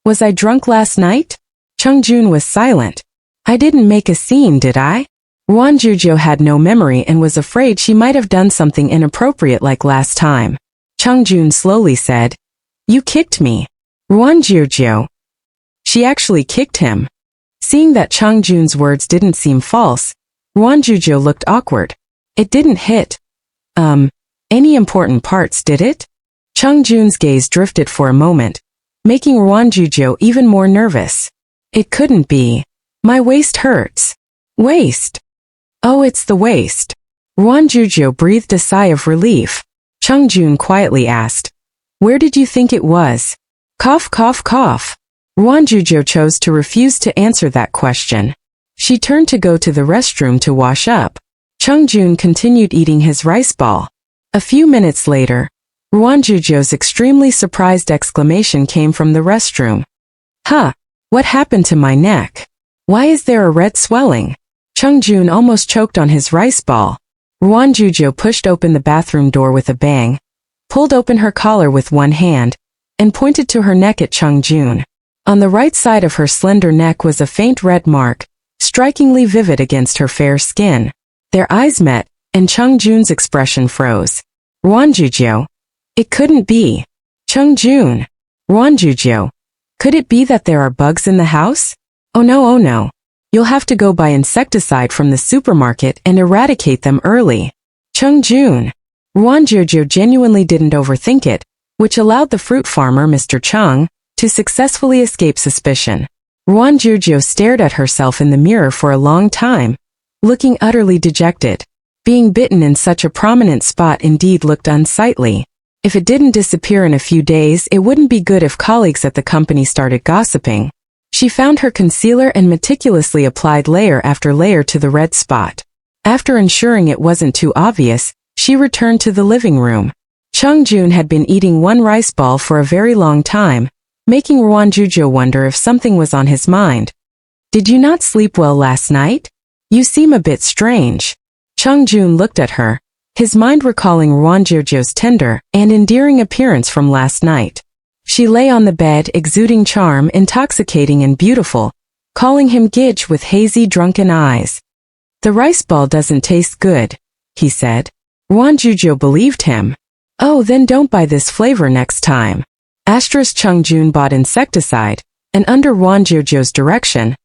"Was I drunk last night?" Chung Jun was silent. "I didn't make a scene, did I?" Ruan Jiu Jiu had no memory and was afraid she might have done something inappropriate like last time. Chung Jun slowly said, "You kicked me." Ruan Jiu Jiu. She actually kicked him. Seeing that Chung Jun's words didn't seem false, Ruan Jiu Jiu looked awkward. It didn't hit. Any important parts, did it? Chung Jun's gaze drifted for a moment, making Ruan Jiu Jiu even more nervous. It couldn't be. My waist hurts. Waist. Oh, it's the waist. Ruan Jiu Jiu breathed a sigh of relief. Chung Jun quietly asked, "Where did you think it was?" Cough, cough, cough. Ruan Jiu Jiu chose to refuse to answer that question. She turned to go to the restroom to wash up. Chung Jun continued eating his rice ball. A few minutes later, Ruan Jiu Jiu's extremely surprised exclamation came from the restroom. "Huh, what happened to my neck? Why is there a red swelling?" Chung Jun almost choked on his rice ball. Ruan Jiu Jiu pushed open the bathroom door with a bang, pulled open her collar with one hand, and pointed to her neck at Chung Jun. On the right side of her slender neck was a faint red mark, strikingly vivid against her fair skin. Their eyes met, and Chung Jun's expression froze. Ruan Jiu Jiu. It couldn't be. Chung Jun. Ruan Jiu Jiu. Could it be that there are bugs in the house? Oh no, oh no. You'll have to go buy insecticide from the supermarket and eradicate them early. Chung Jun. Ruan Jiu Jiu genuinely didn't overthink it, which allowed the fruit farmer, Mr. Chung, to successfully escape suspicion. Ruan Jiu Jiu stared at herself in the mirror for a long time, looking utterly dejected. Being bitten in such a prominent spot indeed looked unsightly. If it didn't disappear in a few days, it wouldn't be good if colleagues at the company started gossiping. She found her concealer and meticulously applied layer after layer to the red spot. After ensuring it wasn't too obvious, she returned to the living room. Chungjun had been eating one rice ball for a very long time, making Ruan Jiu Jiu wonder if something was on his mind. "Did you not sleep well last night? You seem a bit strange." Chungjun looked at her, his mind recalling Ruan Jiu Jiu's tender and endearing appearance from last night. She lay on the bed, exuding charm, intoxicating and beautiful, calling him Gidge with hazy, drunken eyes. "The rice ball doesn't taste good," he said. Ruan Jiu Jiu believed him. "Oh, then don't buy this flavor next time." Chungjun bought insecticide, and under Ruan Jiu Jiu's direction,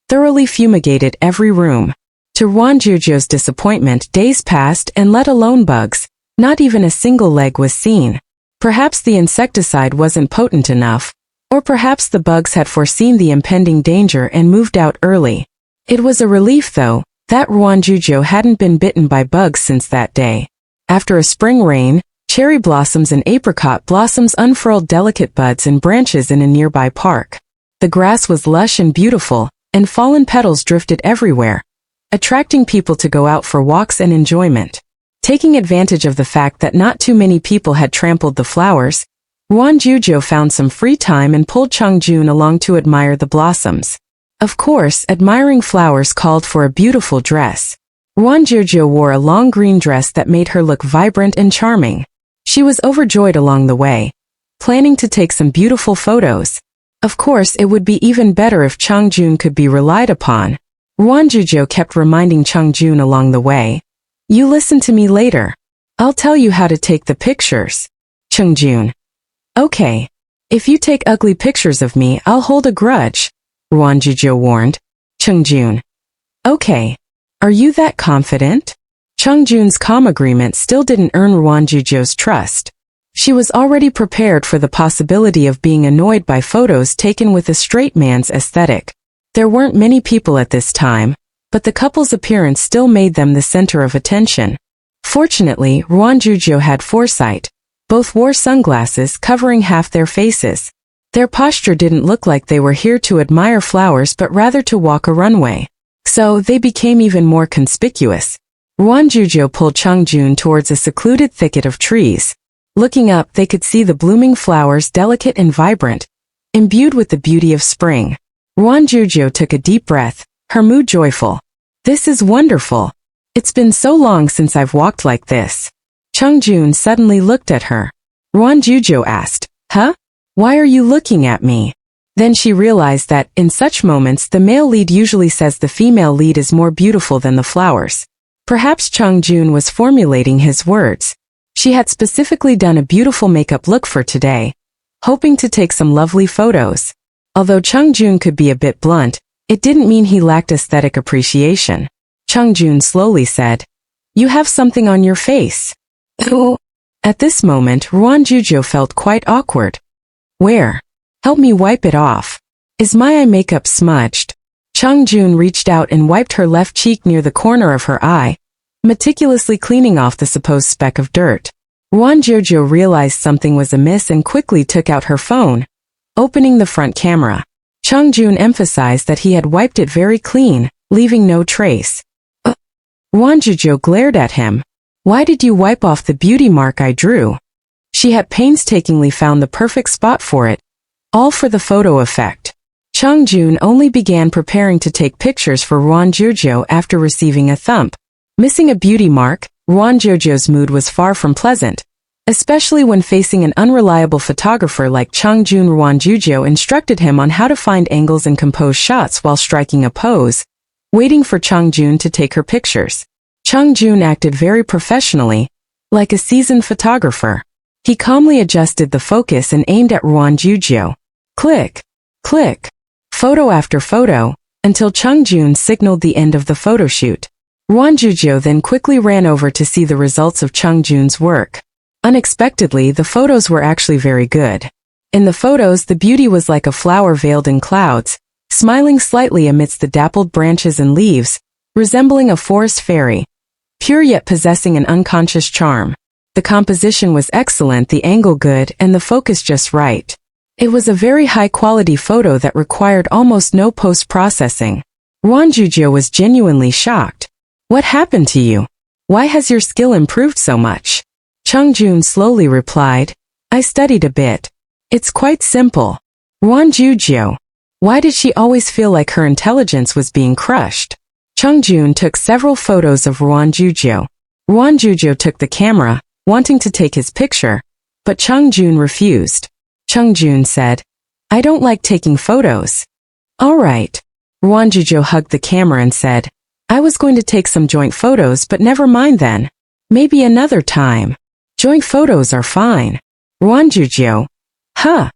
thoroughly fumigated every room. To Ruan Jiu Jiu's disappointment, days passed and let alone bugs, not even a single leg was seen. Perhaps the insecticide wasn't potent enough, or perhaps the bugs had foreseen the impending danger and moved out early. It was a relief, though, that Ruan Jiu Jiu hadn't been bitten by bugs since that day. After a spring rain, cherry blossoms and apricot blossoms unfurled delicate buds and branches in a nearby park. The grass was lush and beautiful, and fallen petals drifted everywhere, attracting people to go out for walks and enjoyment. Taking advantage of the fact that not too many people had trampled the flowers, Ruan Jiu Jiu found some free time and pulled Chungjun along to admire the blossoms. Of course, admiring flowers called for a beautiful dress. Ruan Jiu Jiu wore a long green dress that made her look vibrant and charming. She was overjoyed along the way, planning to take some beautiful photos. Of course, it would be even better if Chungjun could be relied upon. Ruan Jiu Jiu kept reminding Chungjun along the way, "You listen to me later. I'll tell you how to take the pictures." Chungjun: "Okay. If you take ugly pictures of me, I'll hold a grudge," Ruan Jiu Jiu warned. Chungjun: "Okay. Are you that confident?" Chungjun's calm agreement still didn't earn Ruan Jiu Jiu's trust. She was already prepared for the possibility of being annoyed by photos taken with a straight man's aesthetic. There weren't many people at this time, but the couple's appearance still made them the center of attention. Fortunately, Ruan Jiu Jiu had foresight. Both wore sunglasses covering half their faces. Their posture didn't look like they were here to admire flowers but rather to walk a runway. So they became even more conspicuous. Ruan Jiu Jiu pulled Chungjun towards a secluded thicket of trees. Looking up, they could see the blooming flowers, delicate and vibrant, imbued with the beauty of spring. Ruan Jiu Jiu took a deep breath, her mood joyful. "This is wonderful. It's been so long since I've walked like this." Chungjun suddenly looked at her. Ruan Jiu Jiu asked, "Huh? Why are you looking at me?" Then she realized that, in such moments, the male lead usually says the female lead is more beautiful than the flowers. Perhaps Chungjun was formulating his words. She had specifically done a beautiful makeup look for today, hoping to take some lovely photos. Although Chungjun could be a bit blunt, it didn't mean he lacked aesthetic appreciation. Chungjun slowly said, "You have something on your face." At this moment, Ruan Jiu Jiu felt quite awkward. "Where? Help me wipe it off. Is my eye makeup smudged?" Chungjun reached out and wiped her left cheek near the corner of her eye, meticulously cleaning off the supposed speck of dirt. Ruan Jiu Jiu realized something was amiss and quickly took out her phone, opening the front camera. Chungjun emphasized that he had wiped it very clean, leaving no trace. Ruan Jiu Jiu glared at him. "Why did you wipe off the beauty mark I drew?" She had painstakingly found the perfect spot for it, all for the photo effect. Chungjun only began preparing to take pictures for Ruan Jiu Jiu after receiving a thump. Missing a beauty mark, Ruan Jiu Jiu's mood was far from pleasant, especially when facing an unreliable photographer like Chungjun. Ruan Jiu Jiu instructed him on how to find angles and compose shots while striking a pose, waiting for Chungjun to take her pictures. Chungjun acted very professionally, like a seasoned photographer. He calmly adjusted the focus and aimed at Ruan Jiu Jiu. Click, click, photo after photo, until Chungjun signaled the end of the photo shoot. Ruan Jiu Jiu then quickly ran over to see the results of Chungjun's work. Unexpectedly, the photos were actually very good. In the photos, the beauty was like a flower veiled in clouds, smiling slightly amidst the dappled branches and leaves, resembling a forest fairy, pure yet possessing an unconscious charm. The composition was excellent, the angle good, and the focus just right. It was a very high-quality photo that required almost no post-processing. Ruan Jiu Jiu was genuinely shocked. What happened to you? Why has your skill improved so much? Chung Jun slowly replied, I studied a bit. It's quite simple. Ruan Jiu Jiu. Why did she always feel like her intelligence was being crushed? Chung Jun took several photos of Ruan Jiu Jiu. Ruan Jiu Jiu took the camera, wanting to take his picture, but Chung Jun refused. Chung Jun said, I don't like taking photos. All right. Ruan Jiu Jiu hugged the camera and said, I was going to take some joint photos, but never mind then. Maybe another time. Joint photos are fine. Ruan Jiu Jiu. Huh.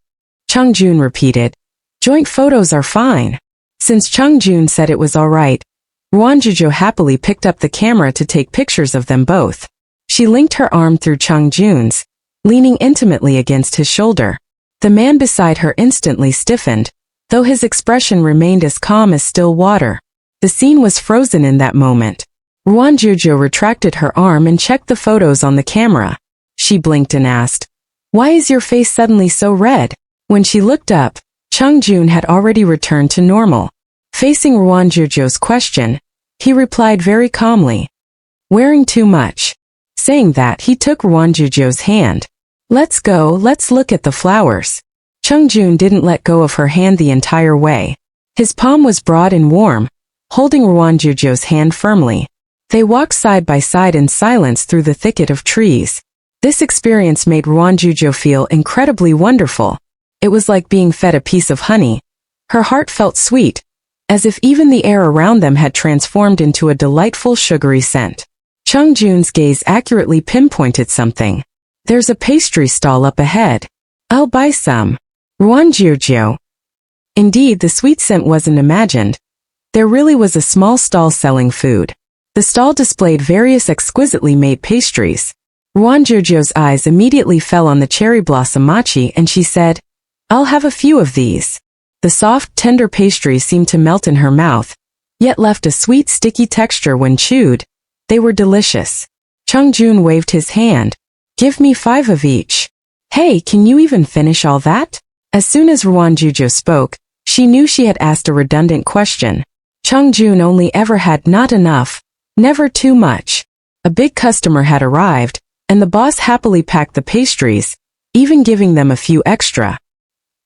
Chung Jun repeated, joint photos are fine. Since Chung Jun said it was all right, Ruan Jiu Jiu happily picked up the camera to take pictures of them both. She linked her arm through Chung Jun's, leaning intimately against his shoulder. The man beside her instantly stiffened, though his expression remained as calm as still water. The scene was frozen in that moment. Ruan Jiu Jiu retracted her arm and checked the photos on the camera. She blinked and asked, Why is your face suddenly so red? When she looked up, Chung Jun had already returned to normal. Facing Ruan Jiu Jiu's question, he replied very calmly, Wearing too much. Saying that, he took Ruan Jiu Jiu's hand. Let's go, let's look at the flowers. Chung Jun didn't let go of her hand the entire way. His palm was broad and warm, holding Ruan Jiu Jiu's hand firmly. They walked side by side in silence through the thicket of trees. This experience made Ruan Jiu Jiu feel incredibly wonderful. It was like being fed a piece of honey. Her heart felt sweet, as if even the air around them had transformed into a delightful sugary scent. Chung Jun's gaze accurately pinpointed something. There's a pastry stall up ahead. I'll buy some. Ruan Jiu Jiu. Indeed, the sweet scent wasn't imagined. There really was a small stall selling food. The stall displayed various exquisitely made pastries. Ruan Jiu Jiu's eyes immediately fell on the cherry blossom mochi and she said, I'll have a few of these. The soft, tender pastry seemed to melt in her mouth, yet left a sweet, sticky texture when chewed. They were delicious. Chung Jun waved his hand. Give me 5 of each. Hey, can you even finish all that? As soon as Ruan Jiu Jiu spoke, she knew she had asked a redundant question. Chung Jun only ever had not enough, never too much. A big customer had arrived, and the boss happily packed the pastries, even giving them a few extra.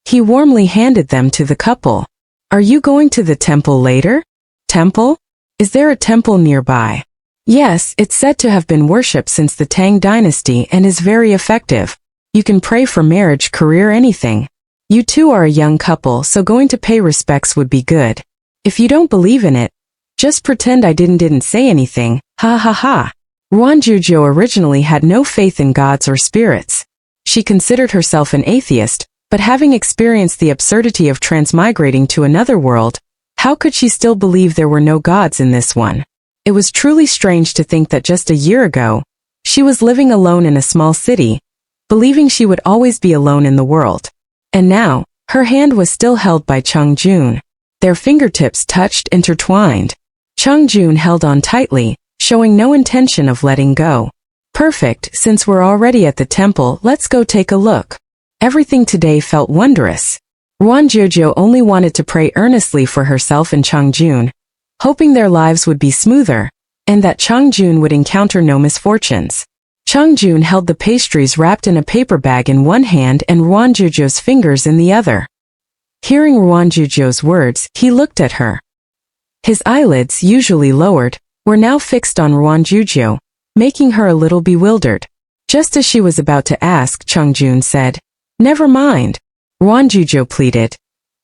He warmly handed them to the couple. Are you going to the temple later? Temple? Is there a temple nearby? Yes, it's said to have been worshipped since the Tang dynasty and is very effective. You can pray for marriage, career, anything. You two are a young couple, so going to pay respects would be good. If you don't believe in it, just pretend I didn't say anything, ha ha ha. Ruan Jiu Jiu originally had no faith in gods or spirits. She considered herself an atheist, but having experienced the absurdity of transmigrating to another world, how could she still believe there were no gods in this one? It was truly strange to think that just a year ago, she was living alone in a small city, believing she would always be alone in the world. And now, her hand was still held by Chung Jun. Their fingertips touched, intertwined. Chung Jun held on tightly, showing no intention of letting go. Perfect, since we're already at the temple, let's go take a look. Everything today felt wondrous. Ruan Jiu Jiu only wanted to pray earnestly for herself and Chung Jun, hoping their lives would be smoother, and that Chung Jun would encounter no misfortunes. Chung Jun held the pastries wrapped in a paper bag in one hand and Ruan Jiu Jiu's fingers in the other. Hearing Ruan Jiu Jiu's words, he looked at her. His eyelids, usually lowered, were now fixed on Ruan Jiu Jiu, making her a little bewildered. Just as she was about to ask, Chung Jun said, Never mind. Ruan Jiu Jiu pleaded.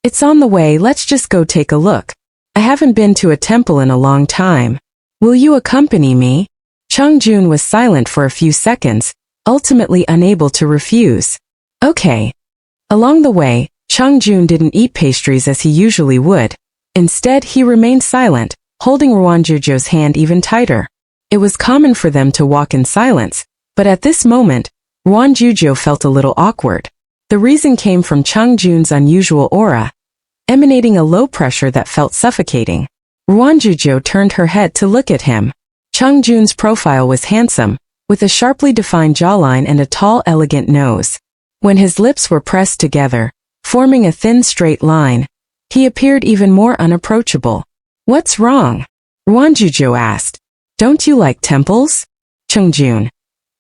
It's on the way, let's just go take a look. I haven't been to a temple in a long time. Will you accompany me? Chung Jun was silent for a few seconds, ultimately unable to refuse. Okay. Along the way, Chung Jun didn't eat pastries as he usually would. Instead, he remained silent, holding Ruan Jiu Jiu's hand even tighter. It was common for them to walk in silence, but at this moment, Ruan Jiu Jiu felt a little awkward. The reason came from Chung Jun's unusual aura, emanating a low pressure that felt suffocating. Ruan Jiu Jiu turned her head to look at him. Chung Jun's profile was handsome, with a sharply defined jawline and a tall, elegant nose. When his lips were pressed together, forming a thin straight line, he appeared even more unapproachable. "What's wrong?" Ruan Jiu Jiu asked. "Don't you like temples?" Chungjun.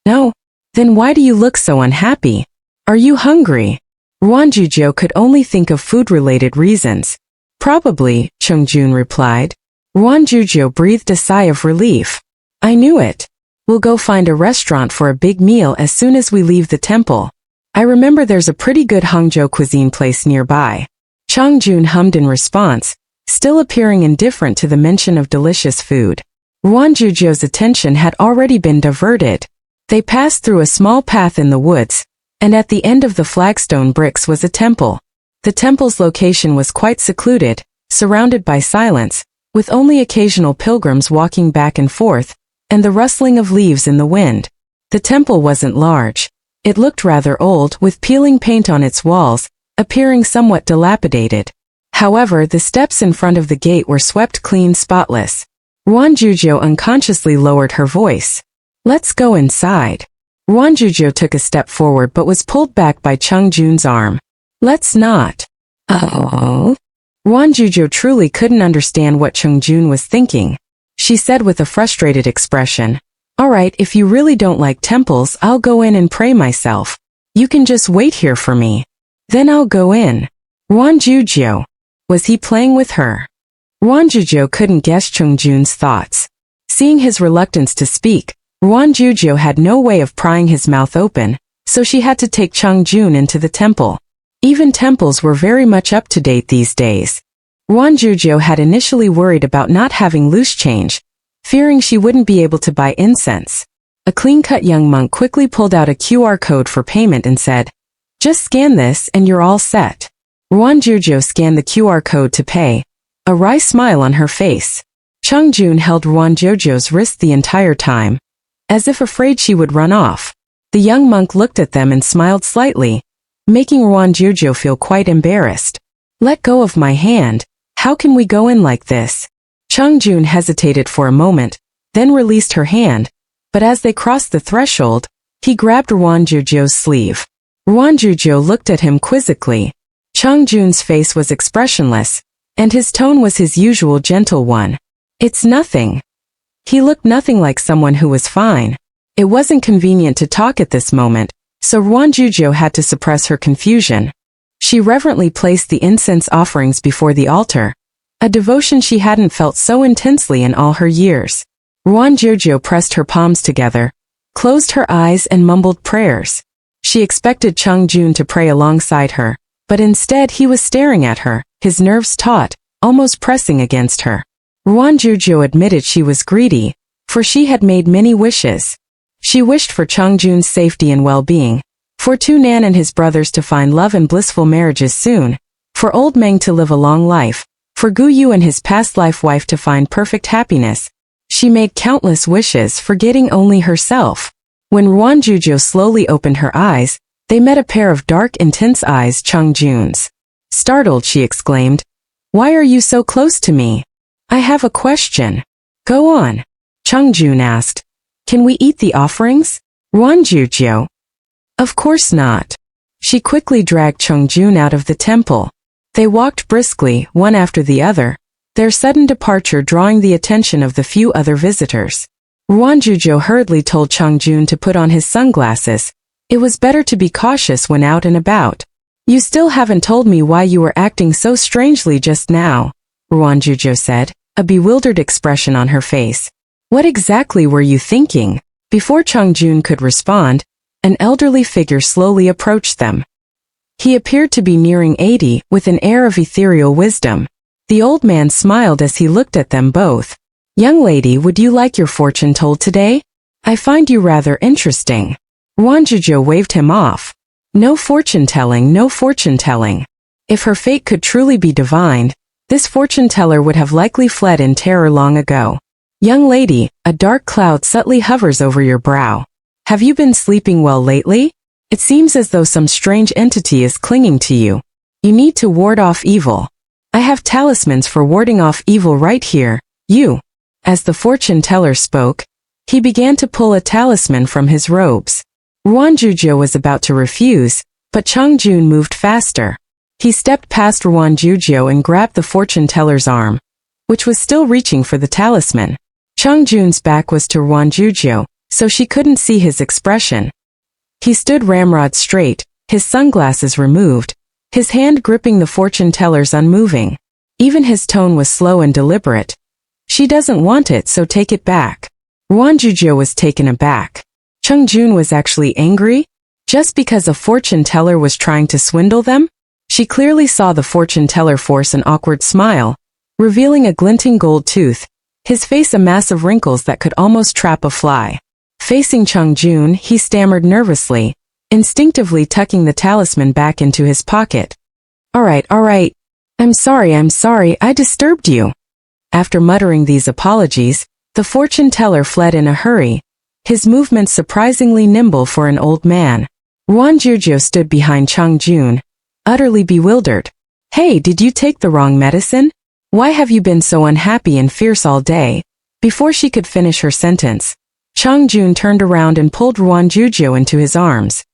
"No. Then why do you look so unhappy? Are you hungry?" Ruan Jiu Jiu could only think of food-related reasons. "Probably," Chungjun replied. Ruan Jiu Jiu breathed a sigh of relief. "I knew it. We'll go find a restaurant for a big meal as soon as we leave the temple. I remember there's a pretty good Hangzhou cuisine place nearby." Chungjun hummed in response, still appearing indifferent to the mention of delicious food. Ruan Jiu Jiu's attention had already been diverted. They passed through a small path in the woods, and at the end of the flagstone bricks was a temple. The temple's location was quite secluded, surrounded by silence, with only occasional pilgrims walking back and forth, and the rustling of leaves in the wind. The temple wasn't large. It looked rather old, with peeling paint on its walls, appearing somewhat dilapidated. However, the steps in front of the gate were swept clean, spotless. Ruan Jiu Jiu unconsciously lowered her voice. "Let's go inside." Ruan Jiu Jiu took a step forward but was pulled back by Chungjun's arm. "Let's not." "Oh?" Ruan Jiu Jiu truly couldn't understand what Chungjun was thinking. She said with a frustrated expression, "All right, if you really don't like temples, I'll go in and pray myself. You can just wait here for me. Then I'll go in." Ruan Jiu Jiu. Was he playing with her? Ruan Jiu Jiu couldn't guess Chungjun's thoughts. Seeing his reluctance to speak, Ruan Jiu Jiu had no way of prying his mouth open, so she had to take Chungjun into the temple. Even temples were very much up to date these days. Ruan Jiu Jiu had initially worried about not having loose change, fearing she wouldn't be able to buy incense. A clean-cut young monk quickly pulled out a QR code for payment and said, "Just scan this and you're all set." Ruan Jiu Jiu scanned the QR code to pay, a wry smile on her face. Chungjun held Ruan Jiu Jiu's wrist the entire time, as if afraid she would run off. The young monk looked at them and smiled slightly, making Ruan Jiu Jiu feel quite embarrassed. "Let go of my hand. How can we go in like this?" Chungjun hesitated for a moment, then released her hand, but as they crossed the threshold, he grabbed Ruan Jiu Jiu's sleeve. Ruan Jiu Jiu looked at him quizzically. Chungjun's face was expressionless, and his tone was his usual gentle one. "It's nothing." He looked nothing like someone who was fine. It wasn't convenient to talk at this moment, so Ruan Jiu Jiu had to suppress her confusion. She reverently placed the incense offerings before the altar, a devotion she hadn't felt so intensely in all her years. Ruan Jiu Jiu pressed her palms together, closed her eyes and mumbled prayers. She expected Chungjun to pray alongside her, but instead he was staring at her, his nerves taut, almost pressing against her. Ruan Jiu Jiu admitted she was greedy, for she had made many wishes. She wished for Chungjun's safety and well-being, for Tu Nan and his brothers to find love and blissful marriages soon, for Old Meng to live a long life, for Gu Yu and his past life wife to find perfect happiness. She made countless wishes, forgetting only herself. When Ruan Jiu Jiu slowly opened her eyes, they met a pair of dark, intense eyes, Chungjun's. Startled, she exclaimed, "Why are you so close to me?" "I have a question." "Go on," Chungjun asked. "Can we eat the offerings?" Ruan Jiu Jiu. "Of course not." She quickly dragged Chungjun out of the temple. They walked briskly, one after the other, their sudden departure drawing the attention of the few other visitors. Ruan Jiu Jiu hurriedly told Chungjun to put on his sunglasses. It was better to be cautious when out and about. "You still haven't told me why you were acting so strangely just now," Ruan Jiu Jiu said, a bewildered expression on her face. "What exactly were you thinking?" Before Chungjun could respond, an elderly figure slowly approached them. He appeared to be nearing 80, with an air of ethereal wisdom. The old man smiled as he looked at them both. "Young lady, would you like your fortune told today? I find you rather interesting." Ruan Jiu Jiu waved him off. No fortune-telling, no fortune-telling. If her fate could truly be divined, this fortune-teller would have likely fled in terror long ago. "Young lady, a dark cloud subtly hovers over your brow. Have you been sleeping well lately? It seems as though some strange entity is clinging to you. You need to ward off evil. I have talismans for warding off evil right here, you." As the fortune-teller spoke, He began to pull a talisman from his robes. Ruan Jiu Jiu was about to refuse, but Chang Jun moved faster. He stepped past Ruan Jiu Jiu and grabbed the fortune teller's arm, which was still reaching for the talisman. Chang Jun's back was to Ruan Jiu Jiu, so she couldn't see his expression. He stood ramrod straight, his sunglasses removed, his hand gripping the fortune teller's unmoving. Even his tone was slow and deliberate. She doesn't want it, so take it back. Ruan Jiu Jiu was taken aback. Chang Jun was actually angry? Just because a fortune teller was trying to swindle them? She clearly saw the fortune teller force an awkward smile, revealing a glinting gold tooth, his face a mass of wrinkles that could almost trap a fly. Facing Chang Jun, he stammered nervously, instinctively tucking the talisman back into his pocket. All right. I'm sorry, I disturbed you. After muttering these apologies, the fortune teller fled in a hurry, his movements surprisingly nimble for an old man. Ruan Jiu Jiu stood behind Chang Jun, utterly bewildered. Hey, did you take the wrong medicine? Why have you been so unhappy and fierce all day? Before she could finish her sentence, Chang Jun turned around and pulled Ruan Jiu Jiu into his arms.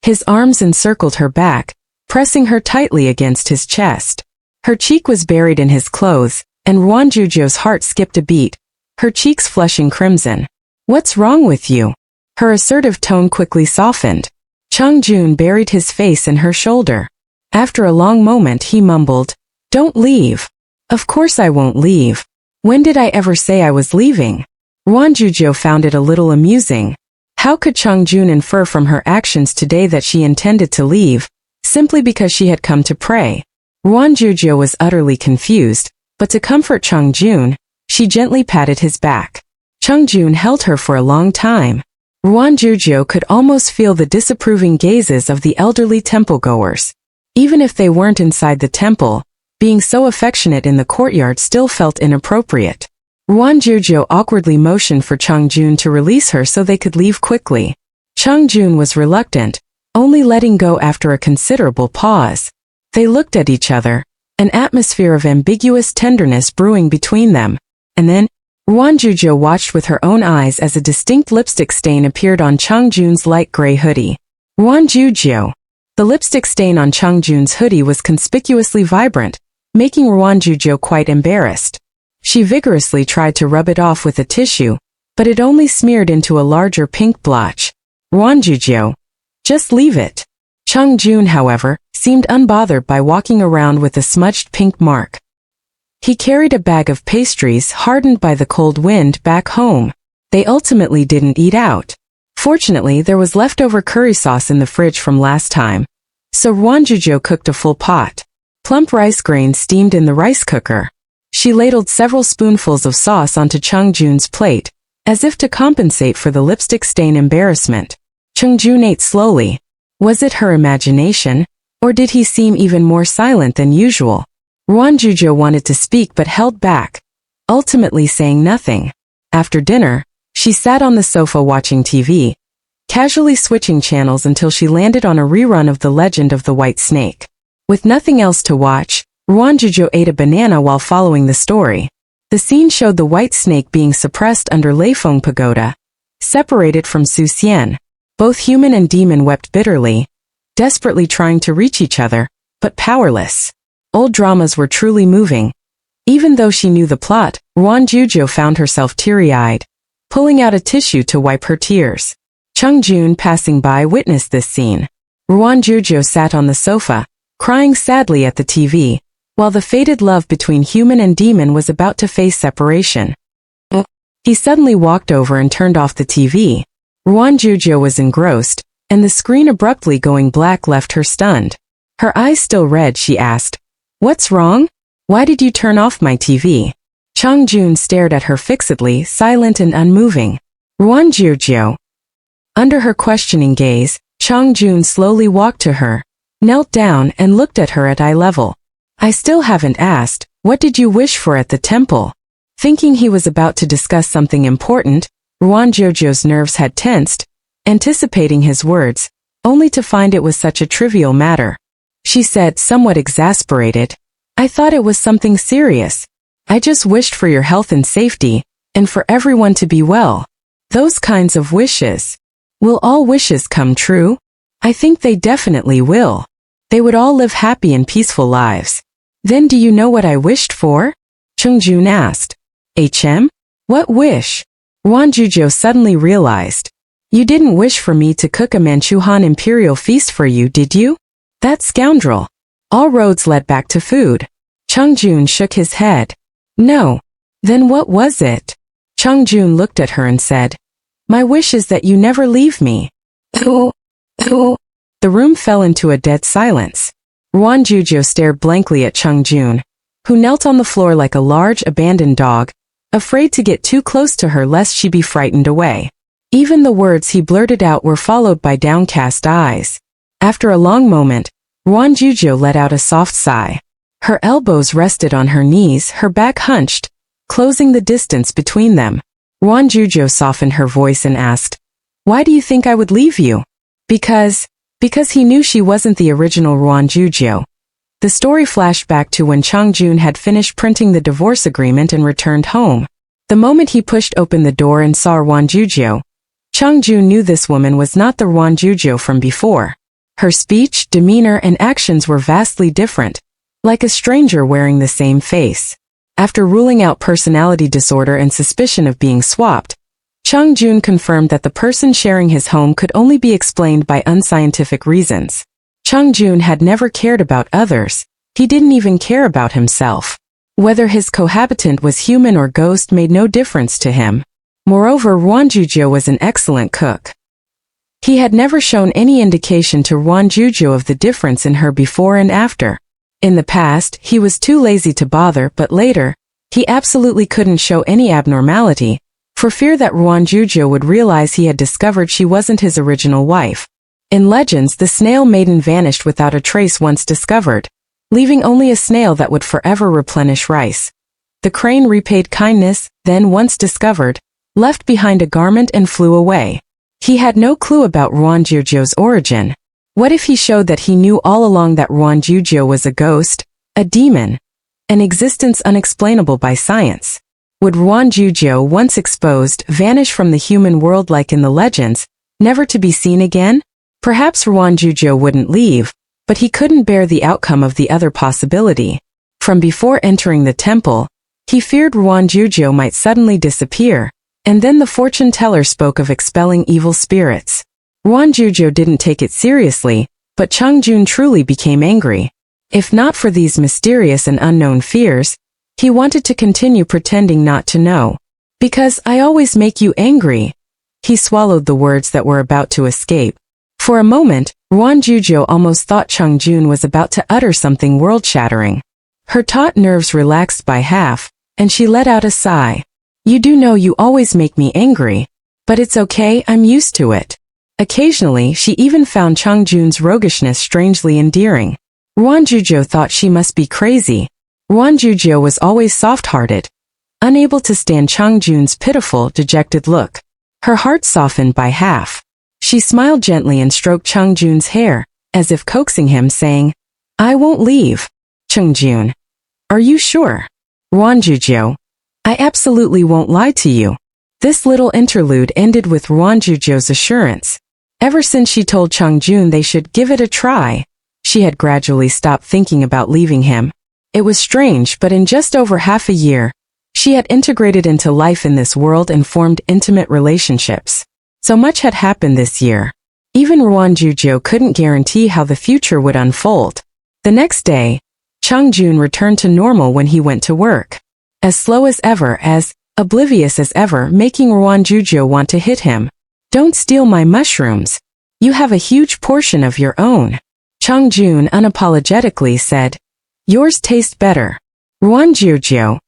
His arms encircled her back, pressing her tightly against his chest. Her cheek was buried in his clothes, and Ruan Jiu Jiu's heart skipped a beat, her cheeks flushing crimson. What's wrong with you? Her assertive tone quickly softened. Chang Jun buried his face in her shoulder. After a long moment he mumbled, "Don't leave." "Of course I won't leave. When did I ever say I was leaving?" Ruan Jiu Jiu found it a little amusing. How could Chang Jun infer from her actions today that she intended to leave, simply because she had come to pray? Ruan Jiu Jiu was utterly confused, but to comfort Chang Jun, she gently patted his back. Chang Jun held her for a long time. Ruan Jiu Jiu could almost feel the disapproving gazes of the elderly temple-goers. Even if they weren't inside the temple, being so affectionate in the courtyard still felt inappropriate. Ruan Jiu Jiu awkwardly motioned for Chang Jun to release her so they could leave quickly. Chang Jun was reluctant, only letting go after a considerable pause. They looked at each other, an atmosphere of ambiguous tenderness brewing between them, and then, Ruan Jiu Jiu watched with her own eyes as a distinct lipstick stain appeared on Chang Jun's light gray hoodie. Ruan Jiu Jiu. The lipstick stain on Chang Jun's hoodie was conspicuously vibrant, making Ruan Jiu Jiu quite embarrassed. She vigorously tried to rub it off with a tissue, but it only smeared into a larger pink blotch. Ruan Jiu Jiu. Just leave it. Chang Jun, however, seemed unbothered by walking around with a smudged pink mark. He carried a bag of pastries hardened by the cold wind back home. They ultimately didn't eat out. Fortunately, there was leftover curry sauce in the fridge from last time, so Ruan Jiu Jiu cooked a full pot. Plump rice grains steamed in the rice cooker. She ladled several spoonfuls of sauce onto Chang Jun's plate, as if to compensate for the lipstick stain embarrassment. Chang Jun ate slowly. Was it her imagination, or did he seem even more silent than usual? Ruan Jiu Jiu wanted to speak but held back, ultimately saying nothing. After dinner, she sat on the sofa watching TV, casually switching channels until she landed on a rerun of The Legend of the White Snake. With nothing else to watch, Ruan Jiu Jiu ate a banana while following the story. The scene showed the white snake being suppressed under Leifeng Pagoda, separated from Su Xian. Both human and demon wept bitterly, desperately trying to reach each other, but powerless. Old dramas were truly moving. Even though she knew the plot, Ruan Jiu Jiu found herself teary-eyed, pulling out a tissue to wipe her tears. Chang Jun, passing by, witnessed this scene. Ruan Jiu Jiu sat on the sofa, crying sadly at the TV, while the fated love between human and demon was about to face separation. He suddenly walked over and turned off the TV. Ruan Jiu Jiu was engrossed, and the screen abruptly going black left her stunned. Her eyes still red, she asked, "What's wrong? Why did you turn off my TV?" Chang Jun stared at her fixedly, silent and unmoving. Ruan Jiu Jiu. Under her questioning gaze, Chang Jun slowly walked to her, knelt down and looked at her at eye level. "I still haven't asked, what did you wish for at the temple?" Thinking he was about to discuss something important, Ruan Jiu Jiu's nerves had tensed, anticipating his words, only to find it was such a trivial matter. She said, somewhat exasperated, "I thought it was something serious. I just wished for your health and safety, and for everyone to be well." Those kinds of wishes. Will all wishes come true? I think they definitely will. They would all live happy and peaceful lives. Then do you know what I wished for? Chungjun asked. What wish? Ruan Jiu Jiu suddenly realized. You didn't wish for me to cook a Manchuhan imperial feast for you, did you? That scoundrel. All roads led back to food. Chungjun shook his head. No. Then what was it? Chungjun looked at her and said, My wish is that you never leave me. The room fell into a dead silence. Ruan Jiu Jiu stared blankly at Chungjun, who knelt on the floor like a large abandoned dog, afraid to get too close to her lest she be frightened away. Even the words he blurted out were followed by downcast eyes. After a long moment, Ruan Jiu Jiu let out a soft sigh. Her elbows rested on her knees, her back hunched, closing the distance between them. Ruan Jiu Jiu softened her voice and asked, Why do you think I would leave you? Because he knew she wasn't the original Ruan Jiu Jiu. The story flashed back to when Chungjun had finished printing the divorce agreement and returned home. The moment he pushed open the door and saw Ruan Jiu Jiu, Chungjun knew this woman was not the Ruan Jiu Jiu from before. Her speech, demeanor, and actions were vastly different, like a stranger wearing the same face. After ruling out personality disorder and suspicion of being swapped, Chungjun confirmed that the person sharing his home could only be explained by unscientific reasons. Chungjun had never cared about others. He didn't even care about himself. Whether his cohabitant was human or ghost made no difference to him. Moreover, Ruan Jiu Jiu was an excellent cook. He had never shown any indication to Ruan Jiu Jiu of the difference in her before and after. In the past, he was too lazy to bother, but later, he absolutely couldn't show any abnormality, for fear that Ruan Jiu Jiu would realize he had discovered she wasn't his original wife. In legends, the snail maiden vanished without a trace once discovered, leaving only a snail that would forever replenish rice. The crane repaid kindness, then once discovered, left behind a garment and flew away. He had no clue about Ruan Jiu Jiu's origin. What if he showed that he knew all along that Ruan Jiu Jiu was a ghost, a demon, an existence unexplainable by science? Would Ruan Jiu Jiu, once exposed, vanish from the human world like in the legends, never to be seen again? Perhaps Ruan Jiu Jiu wouldn't leave, but he couldn't bear the outcome of the other possibility. From before entering the temple, he feared Ruan Jiu Jiu might suddenly disappear, and then the fortune teller spoke of expelling evil spirits. Ruan Jiu Jiu didn't take it seriously, but Chungjun truly became angry. If not for these mysterious and unknown fears, he wanted to continue pretending not to know. Because I always make you angry. He swallowed the words that were about to escape. For a moment, Ruan Jiu Jiu almost thought Chungjun was about to utter something world-shattering. Her taut nerves relaxed by half, and she let out a sigh. You do know you always make me angry. But it's okay, I'm used to it. Occasionally, she even found Chungjun's roguishness strangely endearing. Ruan Jiu Jiu thought she must be crazy. Ruan Jiu Jiu was always soft-hearted, unable to stand Chungjun's pitiful, dejected look. Her heart softened by half. She smiled gently and stroked Chungjun's hair, as if coaxing him, saying, I won't leave. Chungjun. Are you sure? Ruan Jiu Jiu. I absolutely won't lie to you. This little interlude ended with Ruan Jiu Jiu's assurance. Ever since she told Chungjun they should give it a try, she had gradually stopped thinking about leaving him. It was strange, but in just over half a year, she had integrated into life in this world and formed intimate relationships. So much had happened this year. Even Ruan Jiu Jiu couldn't guarantee how the future would unfold. The next day, Chungjun returned to normal when he went to work. As slow as ever, as oblivious as ever, making Ruan Jiu Jiu want to hit him. Don't steal my mushrooms. You have a huge portion of your own. Chungjun unapologetically said, Yours taste better. Ruan Jiu Jiu.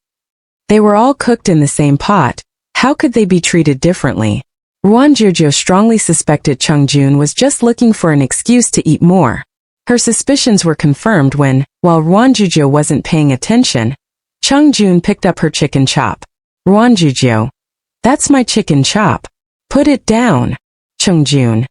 They were all cooked in the same pot. How could they be treated differently? Ruan Jiu Jiu strongly suspected Chungjun was just looking for an excuse to eat more. Her suspicions were confirmed when, while Ruan Jiu Jiu wasn't paying attention, Chungjun picked up her chicken chop. Ruan Jiu Jiu. That's my chicken chop. Put it down. Chungjun.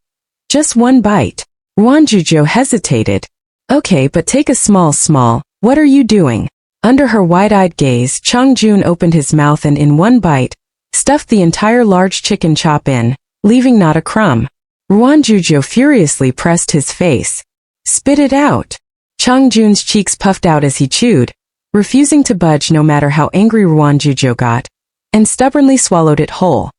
Just one bite. Ruan Jiu Jiu hesitated. Okay, but take a small. What are you doing? Under her wide-eyed gaze, Chungjun opened his mouth and in one bite, stuffed the entire large chicken chop in, leaving not a crumb. Ruan Jiu Jiu furiously pressed his face. Spit it out. Chang Jun's cheeks puffed out as he chewed, refusing to budge no matter how angry Ruan Jiu Jiu got, and stubbornly swallowed it whole.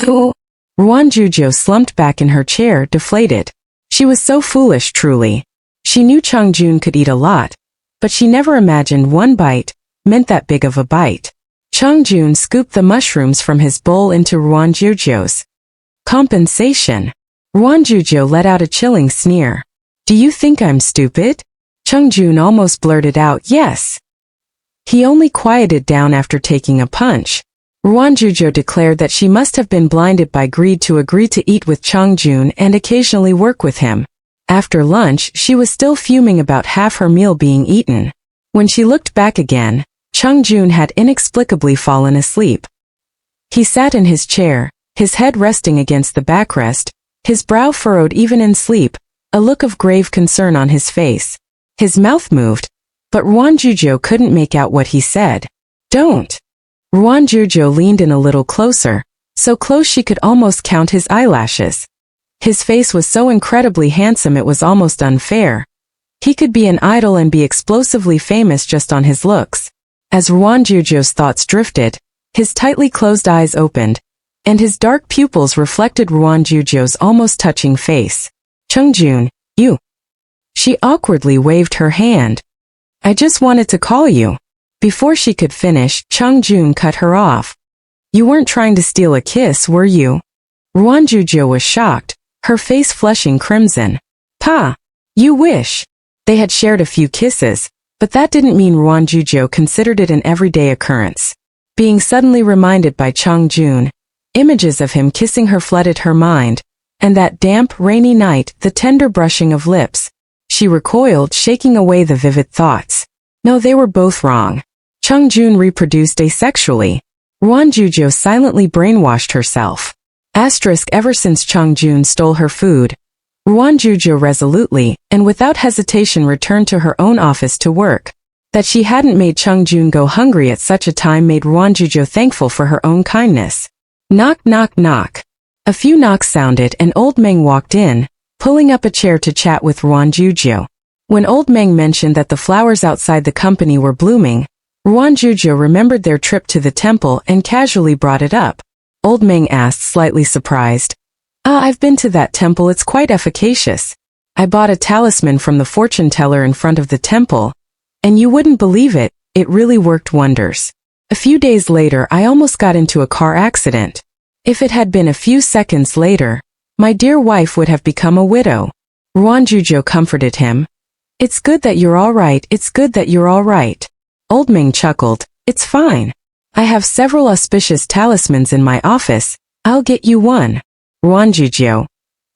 Ooh. Ruan Jiu Jiu slumped back in her chair, deflated. She was so foolish, truly. She knew Chang Jun could eat a lot, but she never imagined one bite meant that big of a bite. Chang Jun scooped the mushrooms from his bowl into Ruan Jiu Jiu's. Compensation. Ruan Jiu Jiu let out a chilling sneer. Do you think I'm stupid? Chang Jun almost blurted out, yes. He only quieted down after taking a punch. Ruan Jiu Jiu declared that she must have been blinded by greed to agree to eat with Chang Jun and occasionally work with him. After lunch, she was still fuming about half her meal being eaten. When she looked back again, Chang Jun had inexplicably fallen asleep. He sat in his chair, his head resting against the backrest, his brow furrowed even in sleep, a look of grave concern on his face. His mouth moved, but Ruan Jiu Jiu couldn't make out what he said. Don't. Ruan Jiu Jiu leaned in a little closer, so close she could almost count his eyelashes. His face was so incredibly handsome it was almost unfair. He could be an idol and be explosively famous just on his looks. As Ruan Jiu Jiu's thoughts drifted, his tightly closed eyes opened, and his dark pupils reflected Ruan Jiu Jiu's almost touching face. Chang Jun, you. She awkwardly waved her hand. I just wanted to call you. Before she could finish, Chang Jun cut her off. You weren't trying to steal a kiss, were you? Ruan Jiu Jiu was shocked, her face flushing crimson. Pa! You wish. They had shared a few kisses, but that didn't mean Ruan Jiu Jiu considered it an everyday occurrence. Being suddenly reminded by Chang Jun, images of him kissing her flooded her mind, and that damp, rainy night, the tender brushing of lips. She recoiled, shaking away the vivid thoughts. No, they were both wrong. Chang Jun reproduced asexually. Ruan Jiu Jiu silently brainwashed herself. Ever since Chang Jun stole her food, Ruan Jiu Jiu resolutely, and without hesitation returned to her own office to work. That she hadn't made Chang Jun go hungry at such a time made Ruan Jiu Jiu thankful for her own kindness. Knock, knock, knock. A few knocks sounded and Old Meng walked in, pulling up a chair to chat with Ruan Jiu Jiu. When Old Meng mentioned that the flowers outside the company were blooming, Ruan Jiu Jiu remembered their trip to the temple and casually brought it up. Old Meng asked, slightly surprised. I've been to that temple, it's quite efficacious. I bought a talisman from the fortune teller in front of the temple, and you wouldn't believe it, it really worked wonders. A few days later I almost got into a car accident. If it had been a few seconds later, my dear wife would have become a widow. Ruan Jiu Jiu comforted him. It's good that you're all right, it's good that you're all right. Old Meng chuckled, it's fine. I have several auspicious talismans in my office, I'll get you one. Ruan Jiu Jiu.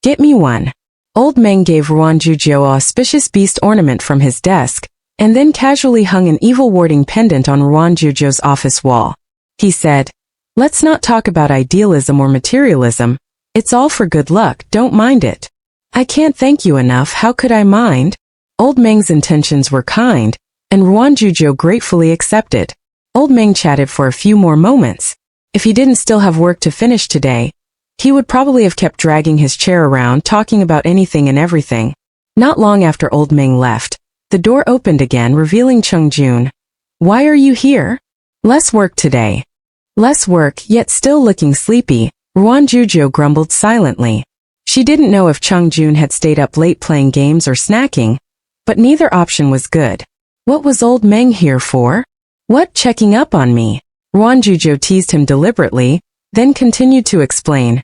Get me one. Old Meng gave Ruan Jiu Jiu a auspicious beast ornament from his desk, and then casually hung an evil warding pendant on Ruan Jiu Jiu's office wall. He said, let's not talk about idealism or materialism, it's all for good luck, don't mind it. I can't thank you enough, how could I mind? Old Meng's intentions were kind, and Ruan Jiu Jiu gratefully accepted. Old Meng chatted for a few more moments. If he didn't still have work to finish today, he would probably have kept dragging his chair around talking about anything and everything. Not long after Old Meng left, the door opened again revealing Chang Jun. Why are you here? Less work today. Less work, yet still looking sleepy, Ruan Jiu Jiu grumbled silently. She didn't know if Chang Jun had stayed up late playing games or snacking, but neither option was good. What was Old Meng here for? What, checking up on me? Ruan Jiu Jiu teased him deliberately, then continued to explain.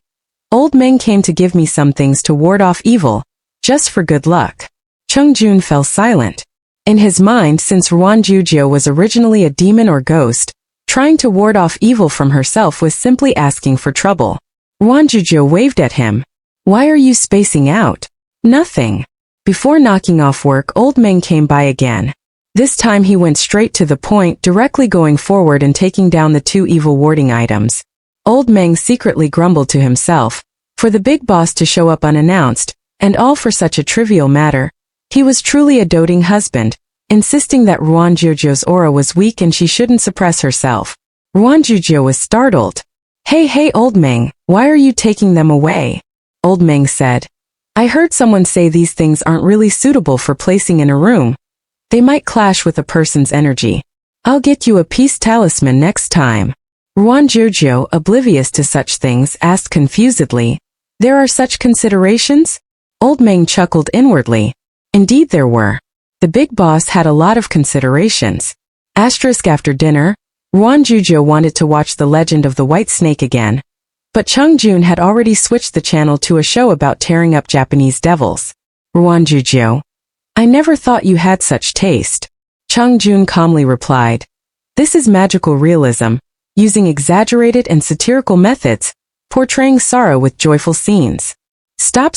Old Meng came to give me some things to ward off evil, just for good luck. Chang Jun fell silent. In his mind, since Ruan Jiu Jiu was originally a demon or ghost, trying to ward off evil from herself was simply asking for trouble. Ruan Jiu Jiu waved at him. Why are you spacing out? Nothing. Before knocking off work, Old Meng came by again. This time he went straight to the point, directly going forward and taking down the two evil warding items. Old Meng secretly grumbled to himself. For the big boss to show up unannounced, and all for such a trivial matter, he was truly a doting husband, insisting that Ruan Jiu Jiu's aura was weak and she shouldn't suppress herself. Ruan Jiu Jiu was startled. Hey, old Meng, why are you taking them away? Old Meng said. I heard someone say these things aren't really suitable for placing in a room. They might clash with a person's energy. I'll get you a peace talisman next time. Ruan Jiu Jiu, oblivious to such things, asked confusedly, There are such considerations? Old Meng chuckled inwardly. Indeed there were. The big boss had a lot of considerations. After dinner, Ruan Jiu Jiu wanted to watch The Legend of the White Snake again, but Chung Jun had already switched the channel to a show about tearing up Japanese devils. Ruan Jiu Jiu, I never thought you had such taste. Chung Jun calmly replied. This is magical realism, using exaggerated and satirical methods, portraying sorrow with joyful scenes. Stop.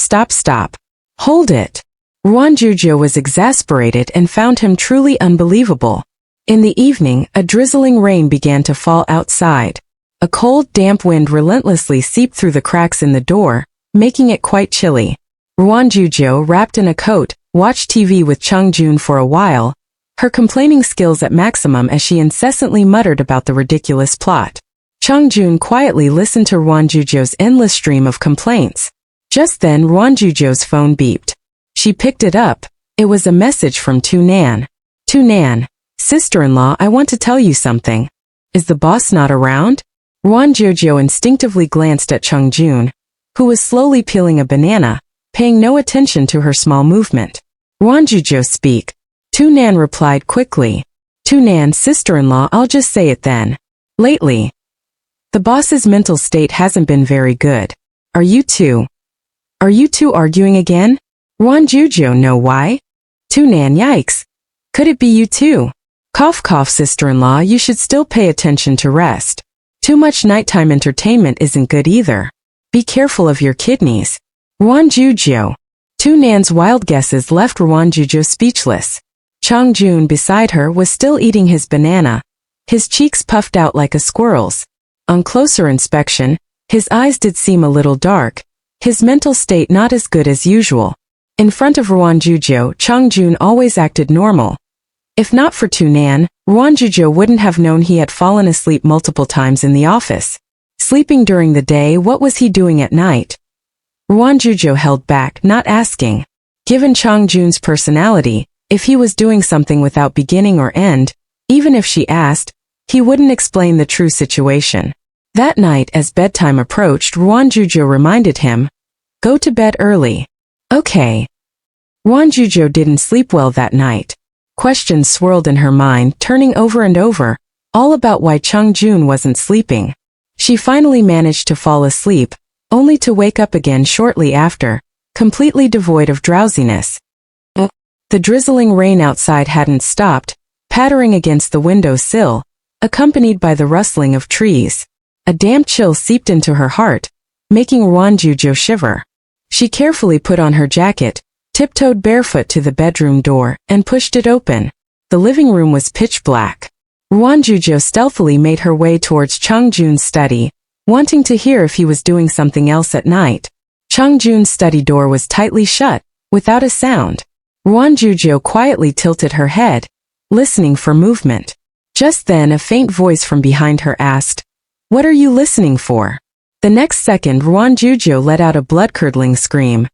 Hold it. Ruan Jiu Jiu was exasperated and found him truly unbelievable. In the evening, a drizzling rain began to fall outside. A cold, damp wind relentlessly seeped through the cracks in the door, making it quite chilly. Ruan Jiu Jiu, wrapped in a coat, watched TV with Chung Jun for a while, her complaining skills at maximum as she incessantly muttered about the ridiculous plot. Chung Jun quietly listened to Ruan Jiu Jiu's endless stream of complaints. Just then Ruan Jiu Jiu's phone beeped. She picked it up. It was a message from Tu Nan. Tu Nan, sister-in-law, I want to tell you something. Is the boss not around? Ruan Jiu Jiu instinctively glanced at Chung Jun, who was slowly peeling a banana, paying no attention to her small movement. Ruan Jiu Jiu, speak. Tu Nan replied quickly. Tu Nan, sister-in-law, I'll just say it then. Lately, the boss's mental state hasn't been very good. Are you two arguing again? Ruan Jiu Jiu, no, why? Tu Nan, yikes. Could it be you two? Cough, sister-in-law, you should still pay attention to rest. Too much nighttime entertainment isn't good either. Be careful of your kidneys. Ruan Jiu Jiu. Tu Nan's wild guesses left Ruan Jiu Jiu speechless. Chung Jun beside her was still eating his banana, his cheeks puffed out like a squirrel's. On closer inspection, his eyes did seem a little dark, his mental state not as good as usual. In front of Ruan Jiu Jiu, Chung Jun always acted normal. If not for Tu Nan, Ruan Jiu Jiu wouldn't have known he had fallen asleep multiple times in the office. Sleeping during the day, what was he doing at night? Ruan Jiu Jiu held back, not asking. Given Chung Jun's personality, if he was doing something without beginning or end, even if she asked, he wouldn't explain the true situation. That night, as bedtime approached, Ruan Jiu Jiu reminded him, Go to bed early. Okay. Ruan Jiu Jiu didn't sleep well that night. Questions swirled in her mind, turning over and over, all about why Chung Jun wasn't sleeping. She finally managed to fall asleep, only to wake up again shortly after, completely devoid of drowsiness. The drizzling rain outside hadn't stopped, pattering against the window sill, accompanied by the rustling of trees. A damp chill seeped into her heart, making Ruan Jiu Jiu shiver. She carefully put on her jacket, tiptoed barefoot to the bedroom door, and pushed it open. The living room was pitch black. Ruan Jiu Jiu stealthily made her way towards Chung Jun's study, wanting to hear if he was doing something else at night. Chung Jun's study door was tightly shut, without a sound. Ruan Jiu Jiu quietly tilted her head, listening for movement. Just then a faint voice from behind her asked, What are you listening for? The next second Ruan Jiu Jiu let out a blood-curdling scream.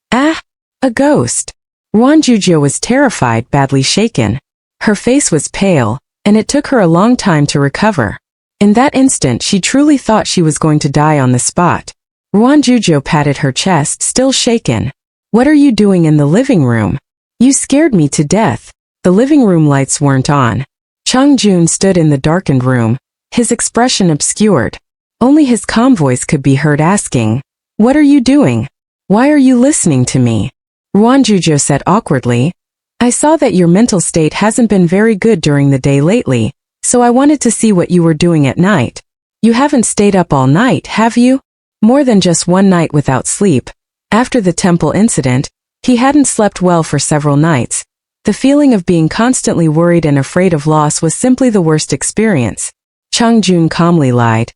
Ah! A ghost! Ruan Jiu Jiu was terrified, badly shaken. Her face was pale, and it took her a long time to recover. In that instant she truly thought she was going to die on the spot. Ruan Jiu Jiu patted her chest, still shaken. What are you doing in the living room? You scared me to death. The living room lights weren't on. Chung Jun stood in the darkened room, his expression obscured. Only his calm voice could be heard asking, What are you doing? Why are you listening to me? Ruan Jiu Jiu said awkwardly, I saw that your mental state hasn't been very good during the day lately, so I wanted to see what you were doing at night. You haven't stayed up all night, have you? More than just one night without sleep. After the temple incident, he hadn't slept well for several nights. The feeling of being constantly worried and afraid of loss was simply the worst experience. Chung Jun calmly lied.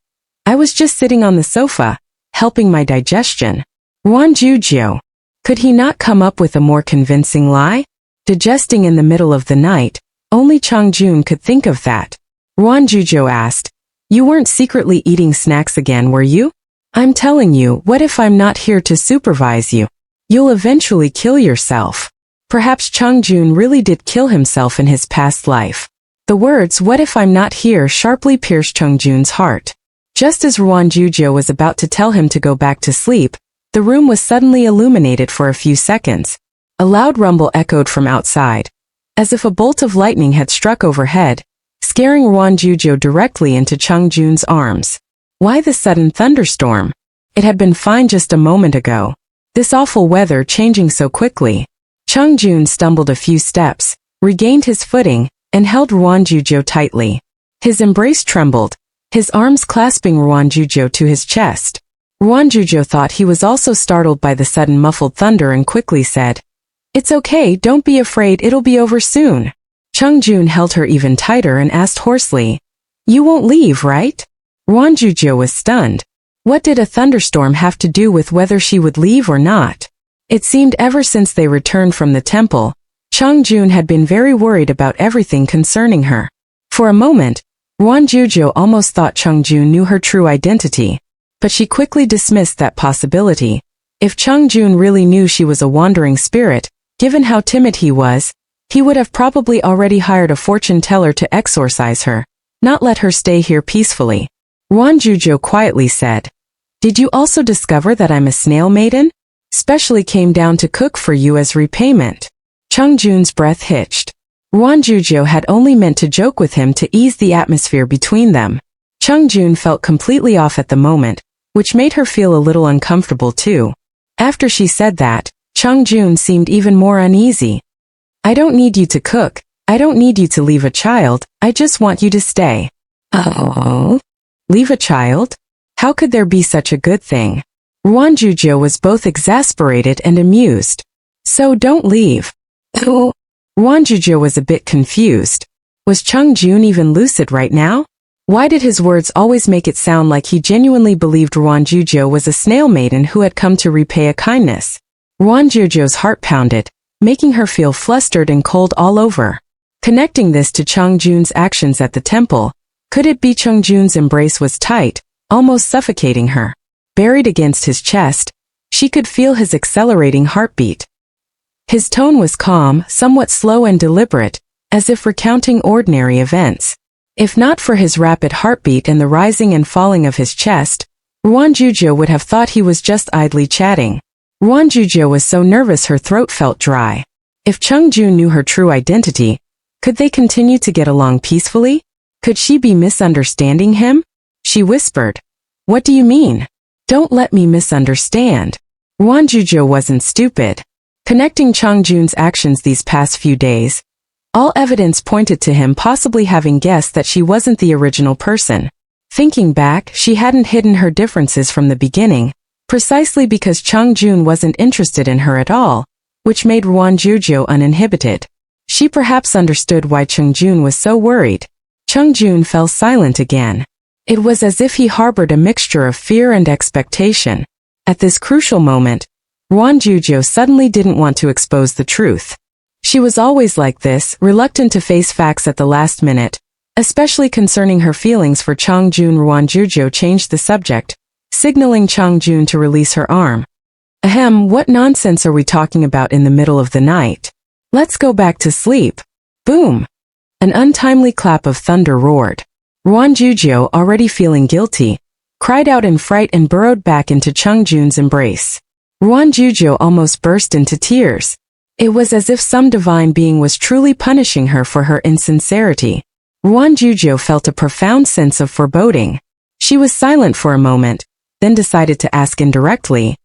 I was just sitting on the sofa, helping my digestion. Ruan Jiu Jiu. Could he not come up with a more convincing lie? Digesting in the middle of the night, only Chung Jun could think of that. Ruan Jiu Jiu asked, You weren't secretly eating snacks again, were you? I'm telling you, what if I'm not here to supervise you? You'll eventually kill yourself. Perhaps Chung Jun really did kill himself in his past life. The words, "what if I'm not here," sharply pierced Chung Jun's heart. Just as Ruan Jiu Jiu was about to tell him to go back to sleep, the room was suddenly illuminated for a few seconds. A loud rumble echoed from outside, as if a bolt of lightning had struck overhead, scaring Ruan Jiu Jiu directly into Chung Jun's arms. Why the sudden thunderstorm? It had been fine just a moment ago. This awful weather changing so quickly. Chung Jun stumbled a few steps, regained his footing, and held Ruan Jiu Jiu tightly. His embrace trembled, his arms clasping Ruan Jiu Jiu to his chest. Ruan Jiu Jiu thought he was also startled by the sudden muffled thunder and quickly said, "It's okay, don't be afraid, it'll be over soon." Chung Jun held her even tighter and asked hoarsely, "You won't leave, right?" Ruan Jiu Jiu was stunned. What did a thunderstorm have to do with whether she would leave or not? It seemed ever since they returned from the temple, Chung Jun had been very worried about everything concerning her. For a moment, Ruan Jiu Jiu almost thought Chung Jun knew her true identity, but she quickly dismissed that possibility. If Chung Jun really knew she was a wandering spirit, given how timid he was, he would have probably already hired a fortune teller to exorcise her, not let her stay here peacefully. Ruan Jiu Jiu quietly said, "Did you also discover that I'm a snail maiden? Specially came down to cook for you as repayment." Chung Jun's breath hitched. Ruan Jiu Jiu had only meant to joke with him to ease the atmosphere between them. Chung Jun felt completely off at the moment, which made her feel a little uncomfortable too. After she said that, Chung Jun seemed even more uneasy. "I don't need you to cook, I don't need you to leave a child, I just want you to stay." Oh? Leave a child? How could there be such a good thing? Ruan Jiu Jiu was both exasperated and amused. "So don't leave." Oh. Ruan Jiu Jiu was a bit confused. Was Chung Jun even lucid right now? Why did his words always make it sound like he genuinely believed Ruan Jiu Jiu was a snail maiden who had come to repay a kindness? Ruan Jiu Jiu's heart pounded, making her feel flustered and cold all over. Connecting this to Chung Jun's actions at the temple, could it be Chung Jun's embrace was tight, almost suffocating her? Buried against his chest, she could feel his accelerating heartbeat. His tone was calm, somewhat slow and deliberate, as if recounting ordinary events. If not for his rapid heartbeat and the rising and falling of his chest, Ruan Jiu Jiu would have thought he was just idly chatting. Ruan Jiu Jiu was so nervous her throat felt dry. If Chung Jun knew her true identity, could they continue to get along peacefully? Could she be misunderstanding him? She whispered, "What do you mean? Don't let me misunderstand." Ruan Jiu Jiu wasn't stupid. Connecting Chung Jun's actions these past few days, all evidence pointed to him possibly having guessed that she wasn't the original person. Thinking back, she hadn't hidden her differences from the beginning, precisely because Chung Jun wasn't interested in her at all, which made Ruan Jiu Jiu uninhibited. She perhaps understood why Chung Jun was so worried. Chung Jun fell silent again. It was as if he harbored a mixture of fear and expectation. At this crucial moment, Ruan Jiu Jiu suddenly didn't want to expose the truth. She was always like this, reluctant to face facts at the last minute, especially concerning her feelings for Chung Jun. Ruan Jiu Jiu changed the subject, signaling Chung Jun to release her arm. "Ahem, what nonsense are we talking about in the middle of the night? Let's go back to sleep." Boom! An untimely clap of thunder roared. Ruan Jiu Jiu, already feeling guilty, cried out in fright and burrowed back into Chung Jun's embrace. Ruan Jiu Jiu almost burst into tears. It was as if some divine being was truly punishing her for her insincerity. Ruan Jiu Jiu felt a profound sense of foreboding. She was silent for a moment, then decided to ask indirectly,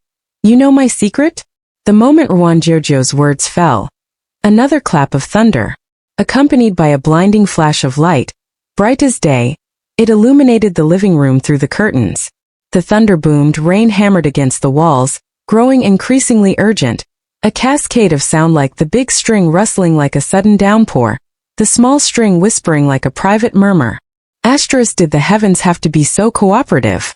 "You know my secret?" The moment Ruan Jiu Jiu's words fell, another clap of thunder, accompanied by a blinding flash of light, bright as day, it illuminated the living room through the curtains. The thunder boomed, rain hammered against the walls, growing increasingly urgent, a cascade of sound like the big string rustling like a sudden downpour, the small string whispering like a private murmur. Asterisk, did the heavens have to be so cooperative?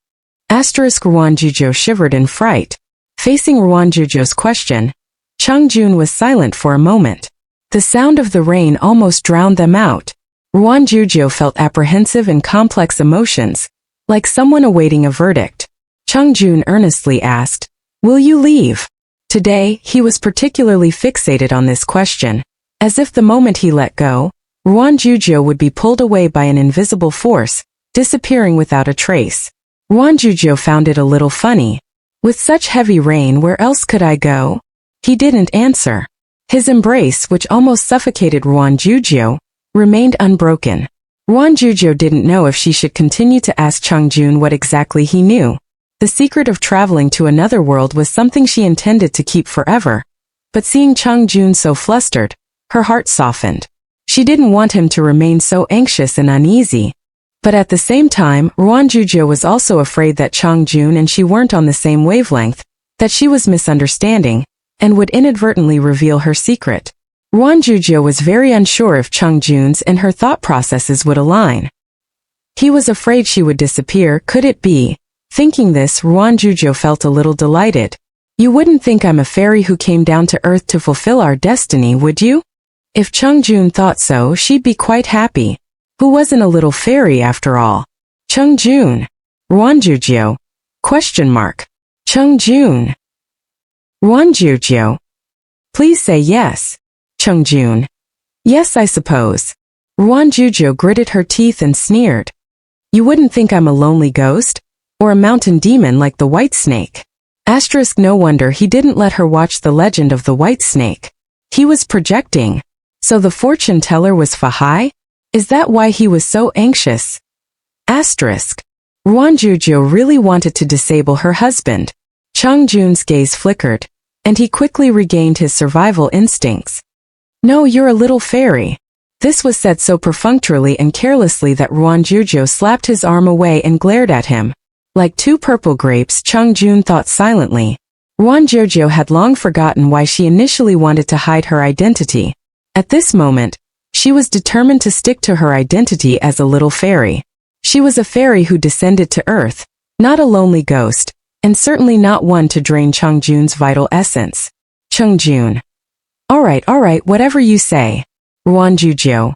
Asterisk, Ruan Jiu Jiu shivered in fright. Facing Ruan Jiu Jiu's question, Chung Jun was silent for a moment. The sound of the rain almost drowned them out. Ruan Jiu Jiu felt apprehensive and complex emotions, like someone awaiting a verdict. Chungjun earnestly asked, "Will you leave?" Today, he was particularly fixated on this question, as if the moment he let go, Ruan Jiu Jiu would be pulled away by an invisible force, disappearing without a trace. Ruan Jiu Jiu found it a little funny. With such heavy rain, where else could I go? He didn't answer. His embrace, which almost suffocated Ruan Jiu Jiu, remained unbroken. Ruan Jiu Jiu didn't know if she should continue to ask Chungjun what exactly he knew. The secret of traveling to another world was something she intended to keep forever. But seeing Chungjun so flustered, her heart softened. She didn't want him to remain so anxious and uneasy. But at the same time, Ruan Jiu Jiu was also afraid that Chungjun and she weren't on the same wavelength, that she was misunderstanding, and would inadvertently reveal her secret. Ruan Jiu Jiu was very unsure if Chungjun's and her thought processes would align. He was afraid she would disappear. Could it be? Thinking this, Ruan Jiu Jiu felt a little delighted. "You wouldn't think I'm a fairy who came down to Earth to fulfill our destiny, would you?" If Chungjun thought so, she'd be quite happy. Who wasn't a little fairy after all? Chungjun. Ruan Jiu Jiu? Question mark. Chungjun. Ruan Jiu Jiu. Please say yes. Chungjun. Yes, I suppose. Ruan Jiu Jiu gritted her teeth and sneered. "You wouldn't think I'm a lonely ghost? Or a mountain demon like the white snake?" Asterisk, no wonder he didn't let her watch The Legend of the White Snake. He was projecting. So the fortune teller was Fahai? Is that why he was so anxious? Asterisk. Ruan Jiu Jiu really wanted to disable her husband. Chungjun's gaze flickered, and he quickly regained his survival instincts. "No, you're a little fairy." This was said so perfunctorily and carelessly that Ruan Jiu Jiu slapped his arm away and glared at him. Like two purple grapes, Chungjun thought silently. Ruan Jiu Jiu had long forgotten why she initially wanted to hide her identity. At this moment, she was determined to stick to her identity as a little fairy. She was a fairy who descended to Earth, not a lonely ghost, and certainly not one to drain Chungjun's vital essence. Chungjun. All right, whatever you say. Ruan Jiu Jiu.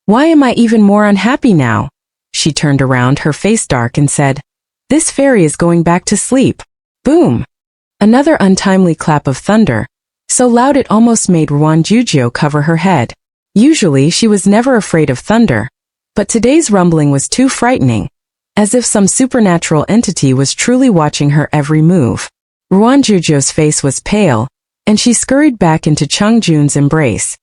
Why am I even more unhappy now? She turned around, her face dark, and said, "This fairy is going back to sleep." Boom! Another untimely clap of thunder, so loud it almost made Ruan Jiu Jiu cover her head. Usually she was never afraid of thunder, but today's rumbling was too frightening, as if some supernatural entity was truly watching her every move. Ruan Jiu Jiu's face was pale, and she scurried back into Chungjun's embrace.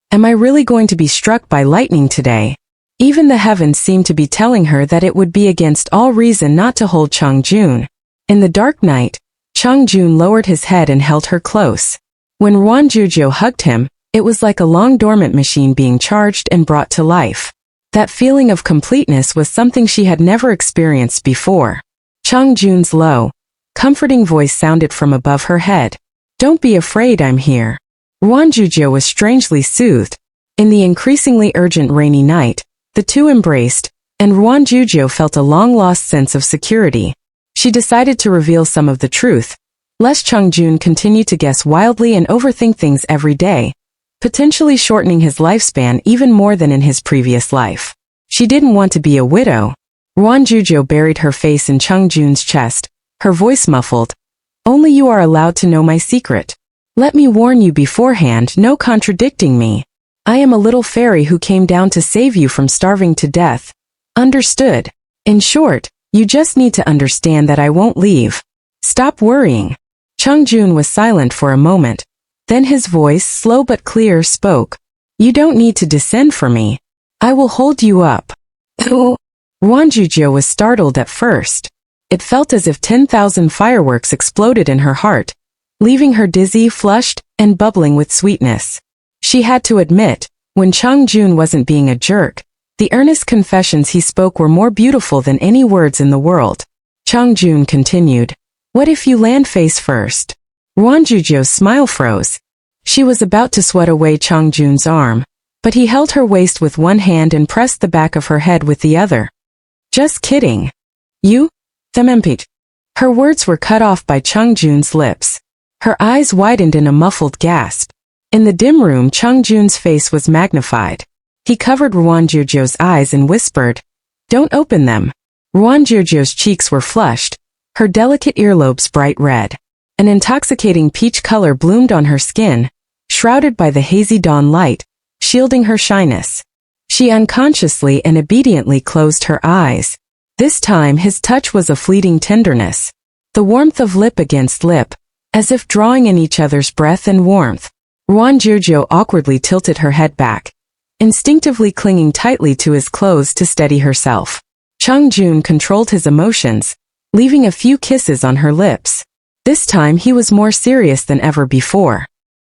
Am I really going to be struck by lightning today? Even the heavens seemed to be telling her that it would be against all reason not to hold Chungjun. In the dark night, Chungjun lowered his head and held her close. When Ruan Jiu Jiu hugged him, it was like a long-dormant machine being charged and brought to life. That feeling of completeness was something she had never experienced before. Chungjun's low, comforting voice sounded from above her head. "Don't be afraid, I'm here." Ruan Jiu Jiu was strangely soothed. In the increasingly urgent rainy night, the two embraced, and Ruan Jiu Jiu felt a long-lost sense of security. She decided to reveal some of the truth, lest Chungjun continue to guess wildly and overthink things every day, potentially shortening his lifespan even more than in his previous life. She didn't want to be a widow. Ruan Jiu Jiu buried her face in Chungjun's chest, her voice muffled. "Only you are allowed to know my secret. Let me warn you beforehand, no contradicting me. I am a little fairy who came down to save you from starving to death. Understood? In short, you just need to understand that I won't leave. Stop worrying." Chungjun was silent for a moment. Then his voice, slow but clear, spoke. "You don't need to descend for me. I will hold you up." Ruan Jiu Jiu was startled at first. It felt as if 10,000 fireworks exploded in her heart, leaving her dizzy, flushed, and bubbling with sweetness. She had to admit, when Chungjun wasn't being a jerk, the earnest confessions he spoke were more beautiful than any words in the world. Chungjun continued, "What if you land face first?" Ruan Jiu Jiu's smile froze. She was about to swat away Chungjun's arm, but he held her waist with one hand and pressed the back of her head with the other. "Just kidding. You? Themempit." Her words were cut off by Chungjun's lips. Her eyes widened in a muffled gasp. In the dim room, Chungjun's face was magnified. He covered Ruan Jiu Jiu's eyes and whispered, "Don't open them." Ruan Jiu Jiu's cheeks were flushed, her delicate earlobes bright red. An intoxicating peach color bloomed on her skin, shrouded by the hazy dawn light, shielding her shyness. She unconsciously and obediently closed her eyes. This time his touch was a fleeting tenderness. The warmth of lip against lip, as if drawing in each other's breath and warmth. Ruan Jiu Jiu awkwardly tilted her head back, instinctively clinging tightly to his clothes to steady herself. Chung Jun controlled his emotions, leaving a few kisses on her lips. This time he was more serious than ever before.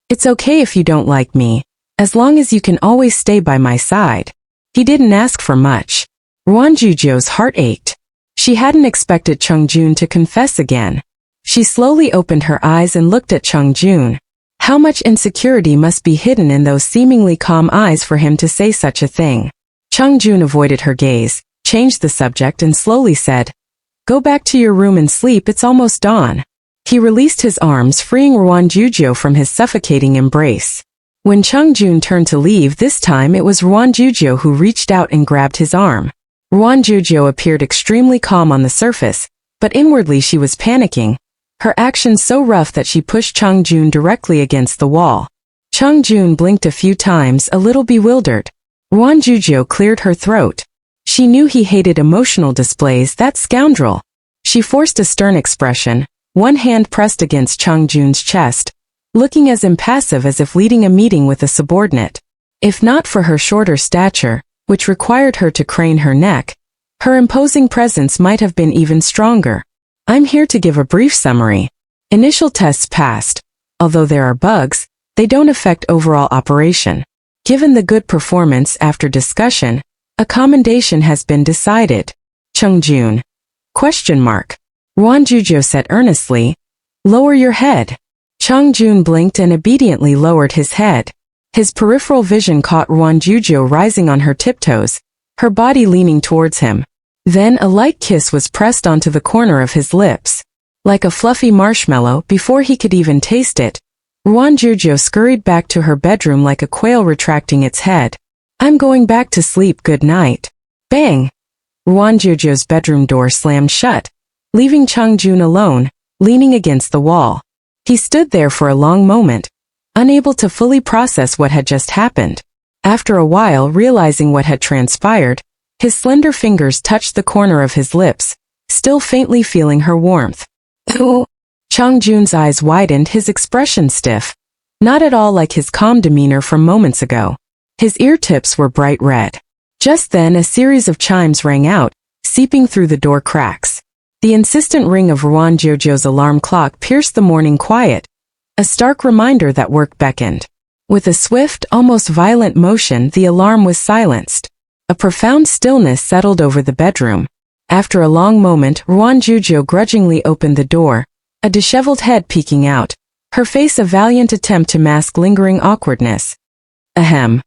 "It's okay if you don't like me, as long as you can always stay by my side." He didn't ask for much. Ruan Jiu Jiu's heart ached. She hadn't expected Chung Jun to confess again. She slowly opened her eyes and looked at Chung Jun. How much insecurity must be hidden in those seemingly calm eyes for him to say such a thing? Chung Jun avoided her gaze, changed the subject and slowly said, "Go back to your room and sleep, it's almost dawn." He released his arms, freeing Ruan Jiu Jiu from his suffocating embrace. When Chung Jun turned to leave, this time it was Ruan Jiu Jiu who reached out and grabbed his arm. Ruan Jiu Jiu appeared extremely calm on the surface, but inwardly she was panicking, her actions so rough that she pushed Chung Jun directly against the wall. Chung Jun blinked a few times, a little bewildered. Ruan Jiu Jiu cleared her throat. She knew he hated emotional displays, that scoundrel. She forced a stern expression, one hand pressed against Chung Jun's chest, looking as impassive as if leading a meeting with a subordinate. If not for her shorter stature, which required her to crane her neck, her imposing presence might have been even stronger. "I'm here to give a brief summary. Initial tests passed. Although there are bugs, they don't affect overall operation. Given the good performance after discussion, a commendation has been decided. Chung Jun?" Ruan Jiu Jiu said earnestly, "Lower your head." Chung Jun blinked and obediently lowered his head. His peripheral vision caught Ruan Jiu Jiu rising on her tiptoes, her body leaning towards him. Then a light kiss was pressed onto the corner of his lips. Like a fluffy marshmallow, before he could even taste it, Ruan Jiu Jiu scurried back to her bedroom like a quail retracting its head. "I'm going back to sleep, good night." Bang! Ruan Jiu Jiu's bedroom door slammed shut, leaving Chung Jun alone, leaning against the wall. He stood there for a long moment, unable to fully process what had just happened. After a while, realizing what had transpired, his slender fingers touched the corner of his lips, still faintly feeling her warmth. Chung Jun's eyes widened, his expression stiff, not at all like his calm demeanor from moments ago. His ear tips were bright red. Just then a series of chimes rang out, seeping through the door cracks. The insistent ring of Ruan Jiu Jiu's alarm clock pierced the morning quiet, a stark reminder that work beckoned. With a swift, almost violent motion, the alarm was silenced. A profound stillness settled over the bedroom. After a long moment, Ruan Jiu Jiu grudgingly opened the door, a disheveled head peeking out, her face a valiant attempt to mask lingering awkwardness. Ahem.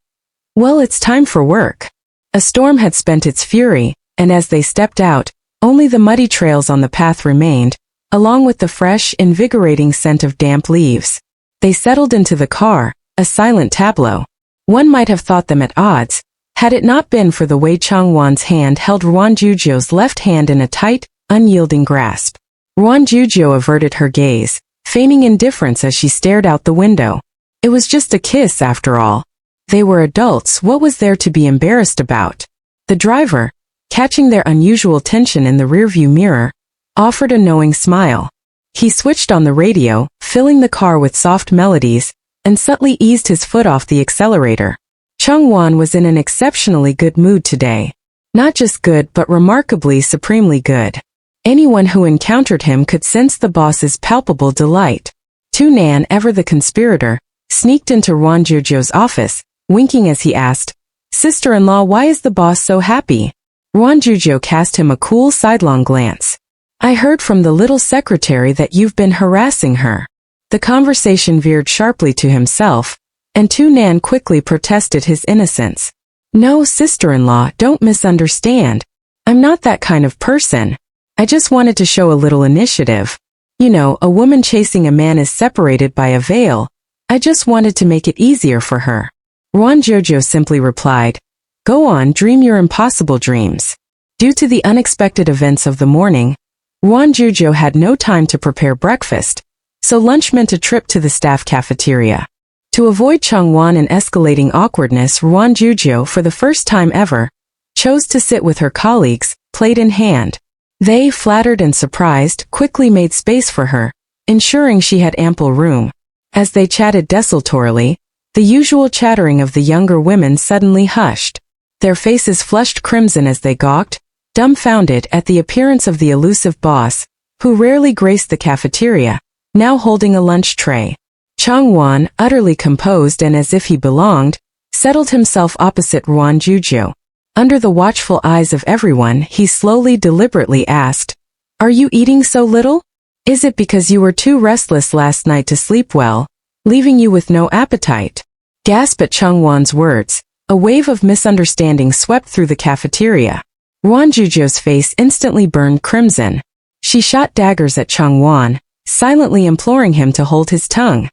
"Well, it's time for work." A storm had spent its fury, and as they stepped out, only the muddy trails on the path remained, along with the fresh, invigorating scent of damp leaves. They settled into the car, a silent tableau. One might have thought them at odds, had it not been for the way Chung Wan's hand held Ruan Jiu Jiu's left hand in a tight, unyielding grasp. Ruan Jiu Jiu averted her gaze, feigning indifference as she stared out the window. It was just a kiss after all. They were adults, what was there to be embarrassed about? The driver, catching their unusual tension in the rearview mirror, offered a knowing smile. He switched on the radio, filling the car with soft melodies, and subtly eased his foot off the accelerator. Chung Wan was in an exceptionally good mood today. Not just good but remarkably supremely good. Anyone who encountered him could sense the boss's palpable delight. Tu Nan, ever the conspirator, sneaked into Ruan Jiu Jiu's office, winking as he asked, "Sister-in-law, why is the boss so happy?" Ruan Jiu Jiu cast him a cool sidelong glance. "I heard from the little secretary that you've been harassing her." The conversation veered sharply to himself, and Tu Nan quickly protested his innocence. "No, sister-in-law, don't misunderstand. I'm not that kind of person. I just wanted to show a little initiative. You know, a woman chasing a man is separated by a veil. I just wanted to make it easier for her." Ruan Jiu Jiu simply replied, Go on, dream your impossible dreams. Due to the unexpected events of the morning, Ruan Jiu Jiu had no time to prepare breakfast, so lunch meant a trip to the staff cafeteria. To avoid Changwan and escalating awkwardness, Ruan Jiu Jiu, for the first time ever, chose to sit with her colleagues, plate in hand. They, flattered and surprised, quickly made space for her, ensuring she had ample room. As they chatted desultorily, the usual chattering of the younger women suddenly hushed. Their faces flushed crimson as they gawked, dumbfounded at the appearance of the elusive boss, who rarely graced the cafeteria, now holding a lunch tray. Changwan, utterly composed and as if he belonged, settled himself opposite Ruan Jiu Jiu. Under the watchful eyes of everyone, he slowly, deliberately asked, "Are you eating so little? Is it because you were too restless last night to sleep well, leaving you with no appetite?" Gasp at Changwan's words. A wave of misunderstanding swept through the cafeteria. Ruan Jiu Jiu's face instantly burned crimson. She shot daggers at Changwan, silently imploring him to hold his tongue.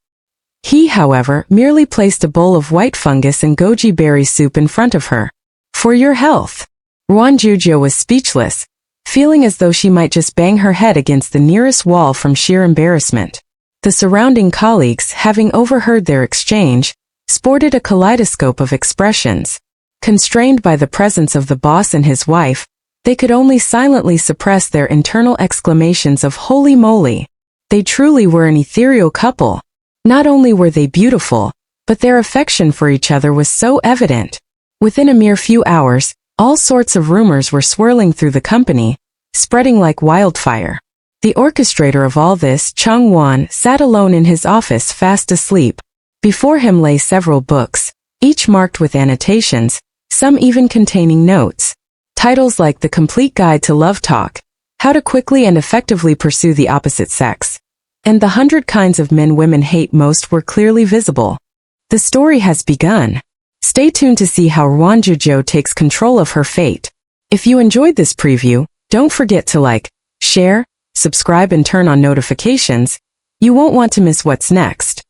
He, however, merely placed a bowl of white fungus and goji berry soup in front of her. "For your health." Ruan Jiu Jiu was speechless, feeling as though she might just bang her head against the nearest wall from sheer embarrassment. The surrounding colleagues, having overheard their exchange, sported a kaleidoscope of expressions. Constrained by the presence of the boss and his wife, they could only silently suppress their internal exclamations of "Holy moly!" They truly were an ethereal couple. Not only were they beautiful, but their affection for each other was so evident. Within a mere few hours, all sorts of rumors were swirling through the company, spreading like wildfire. The orchestrator of all this, Changwan, sat alone in his office fast asleep. Before him lay several books, each marked with annotations, some even containing notes. Titles like The Complete Guide to Love Talk, How to Quickly and Effectively Pursue the Opposite Sex, and The 100 Kinds of Men Women Hate Most were clearly visible. The story has begun. Stay tuned to see how Ruan Jiu Jiu takes control of her fate. If you enjoyed this preview, don't forget to like, share, subscribe and turn on notifications. You won't want to miss what's next.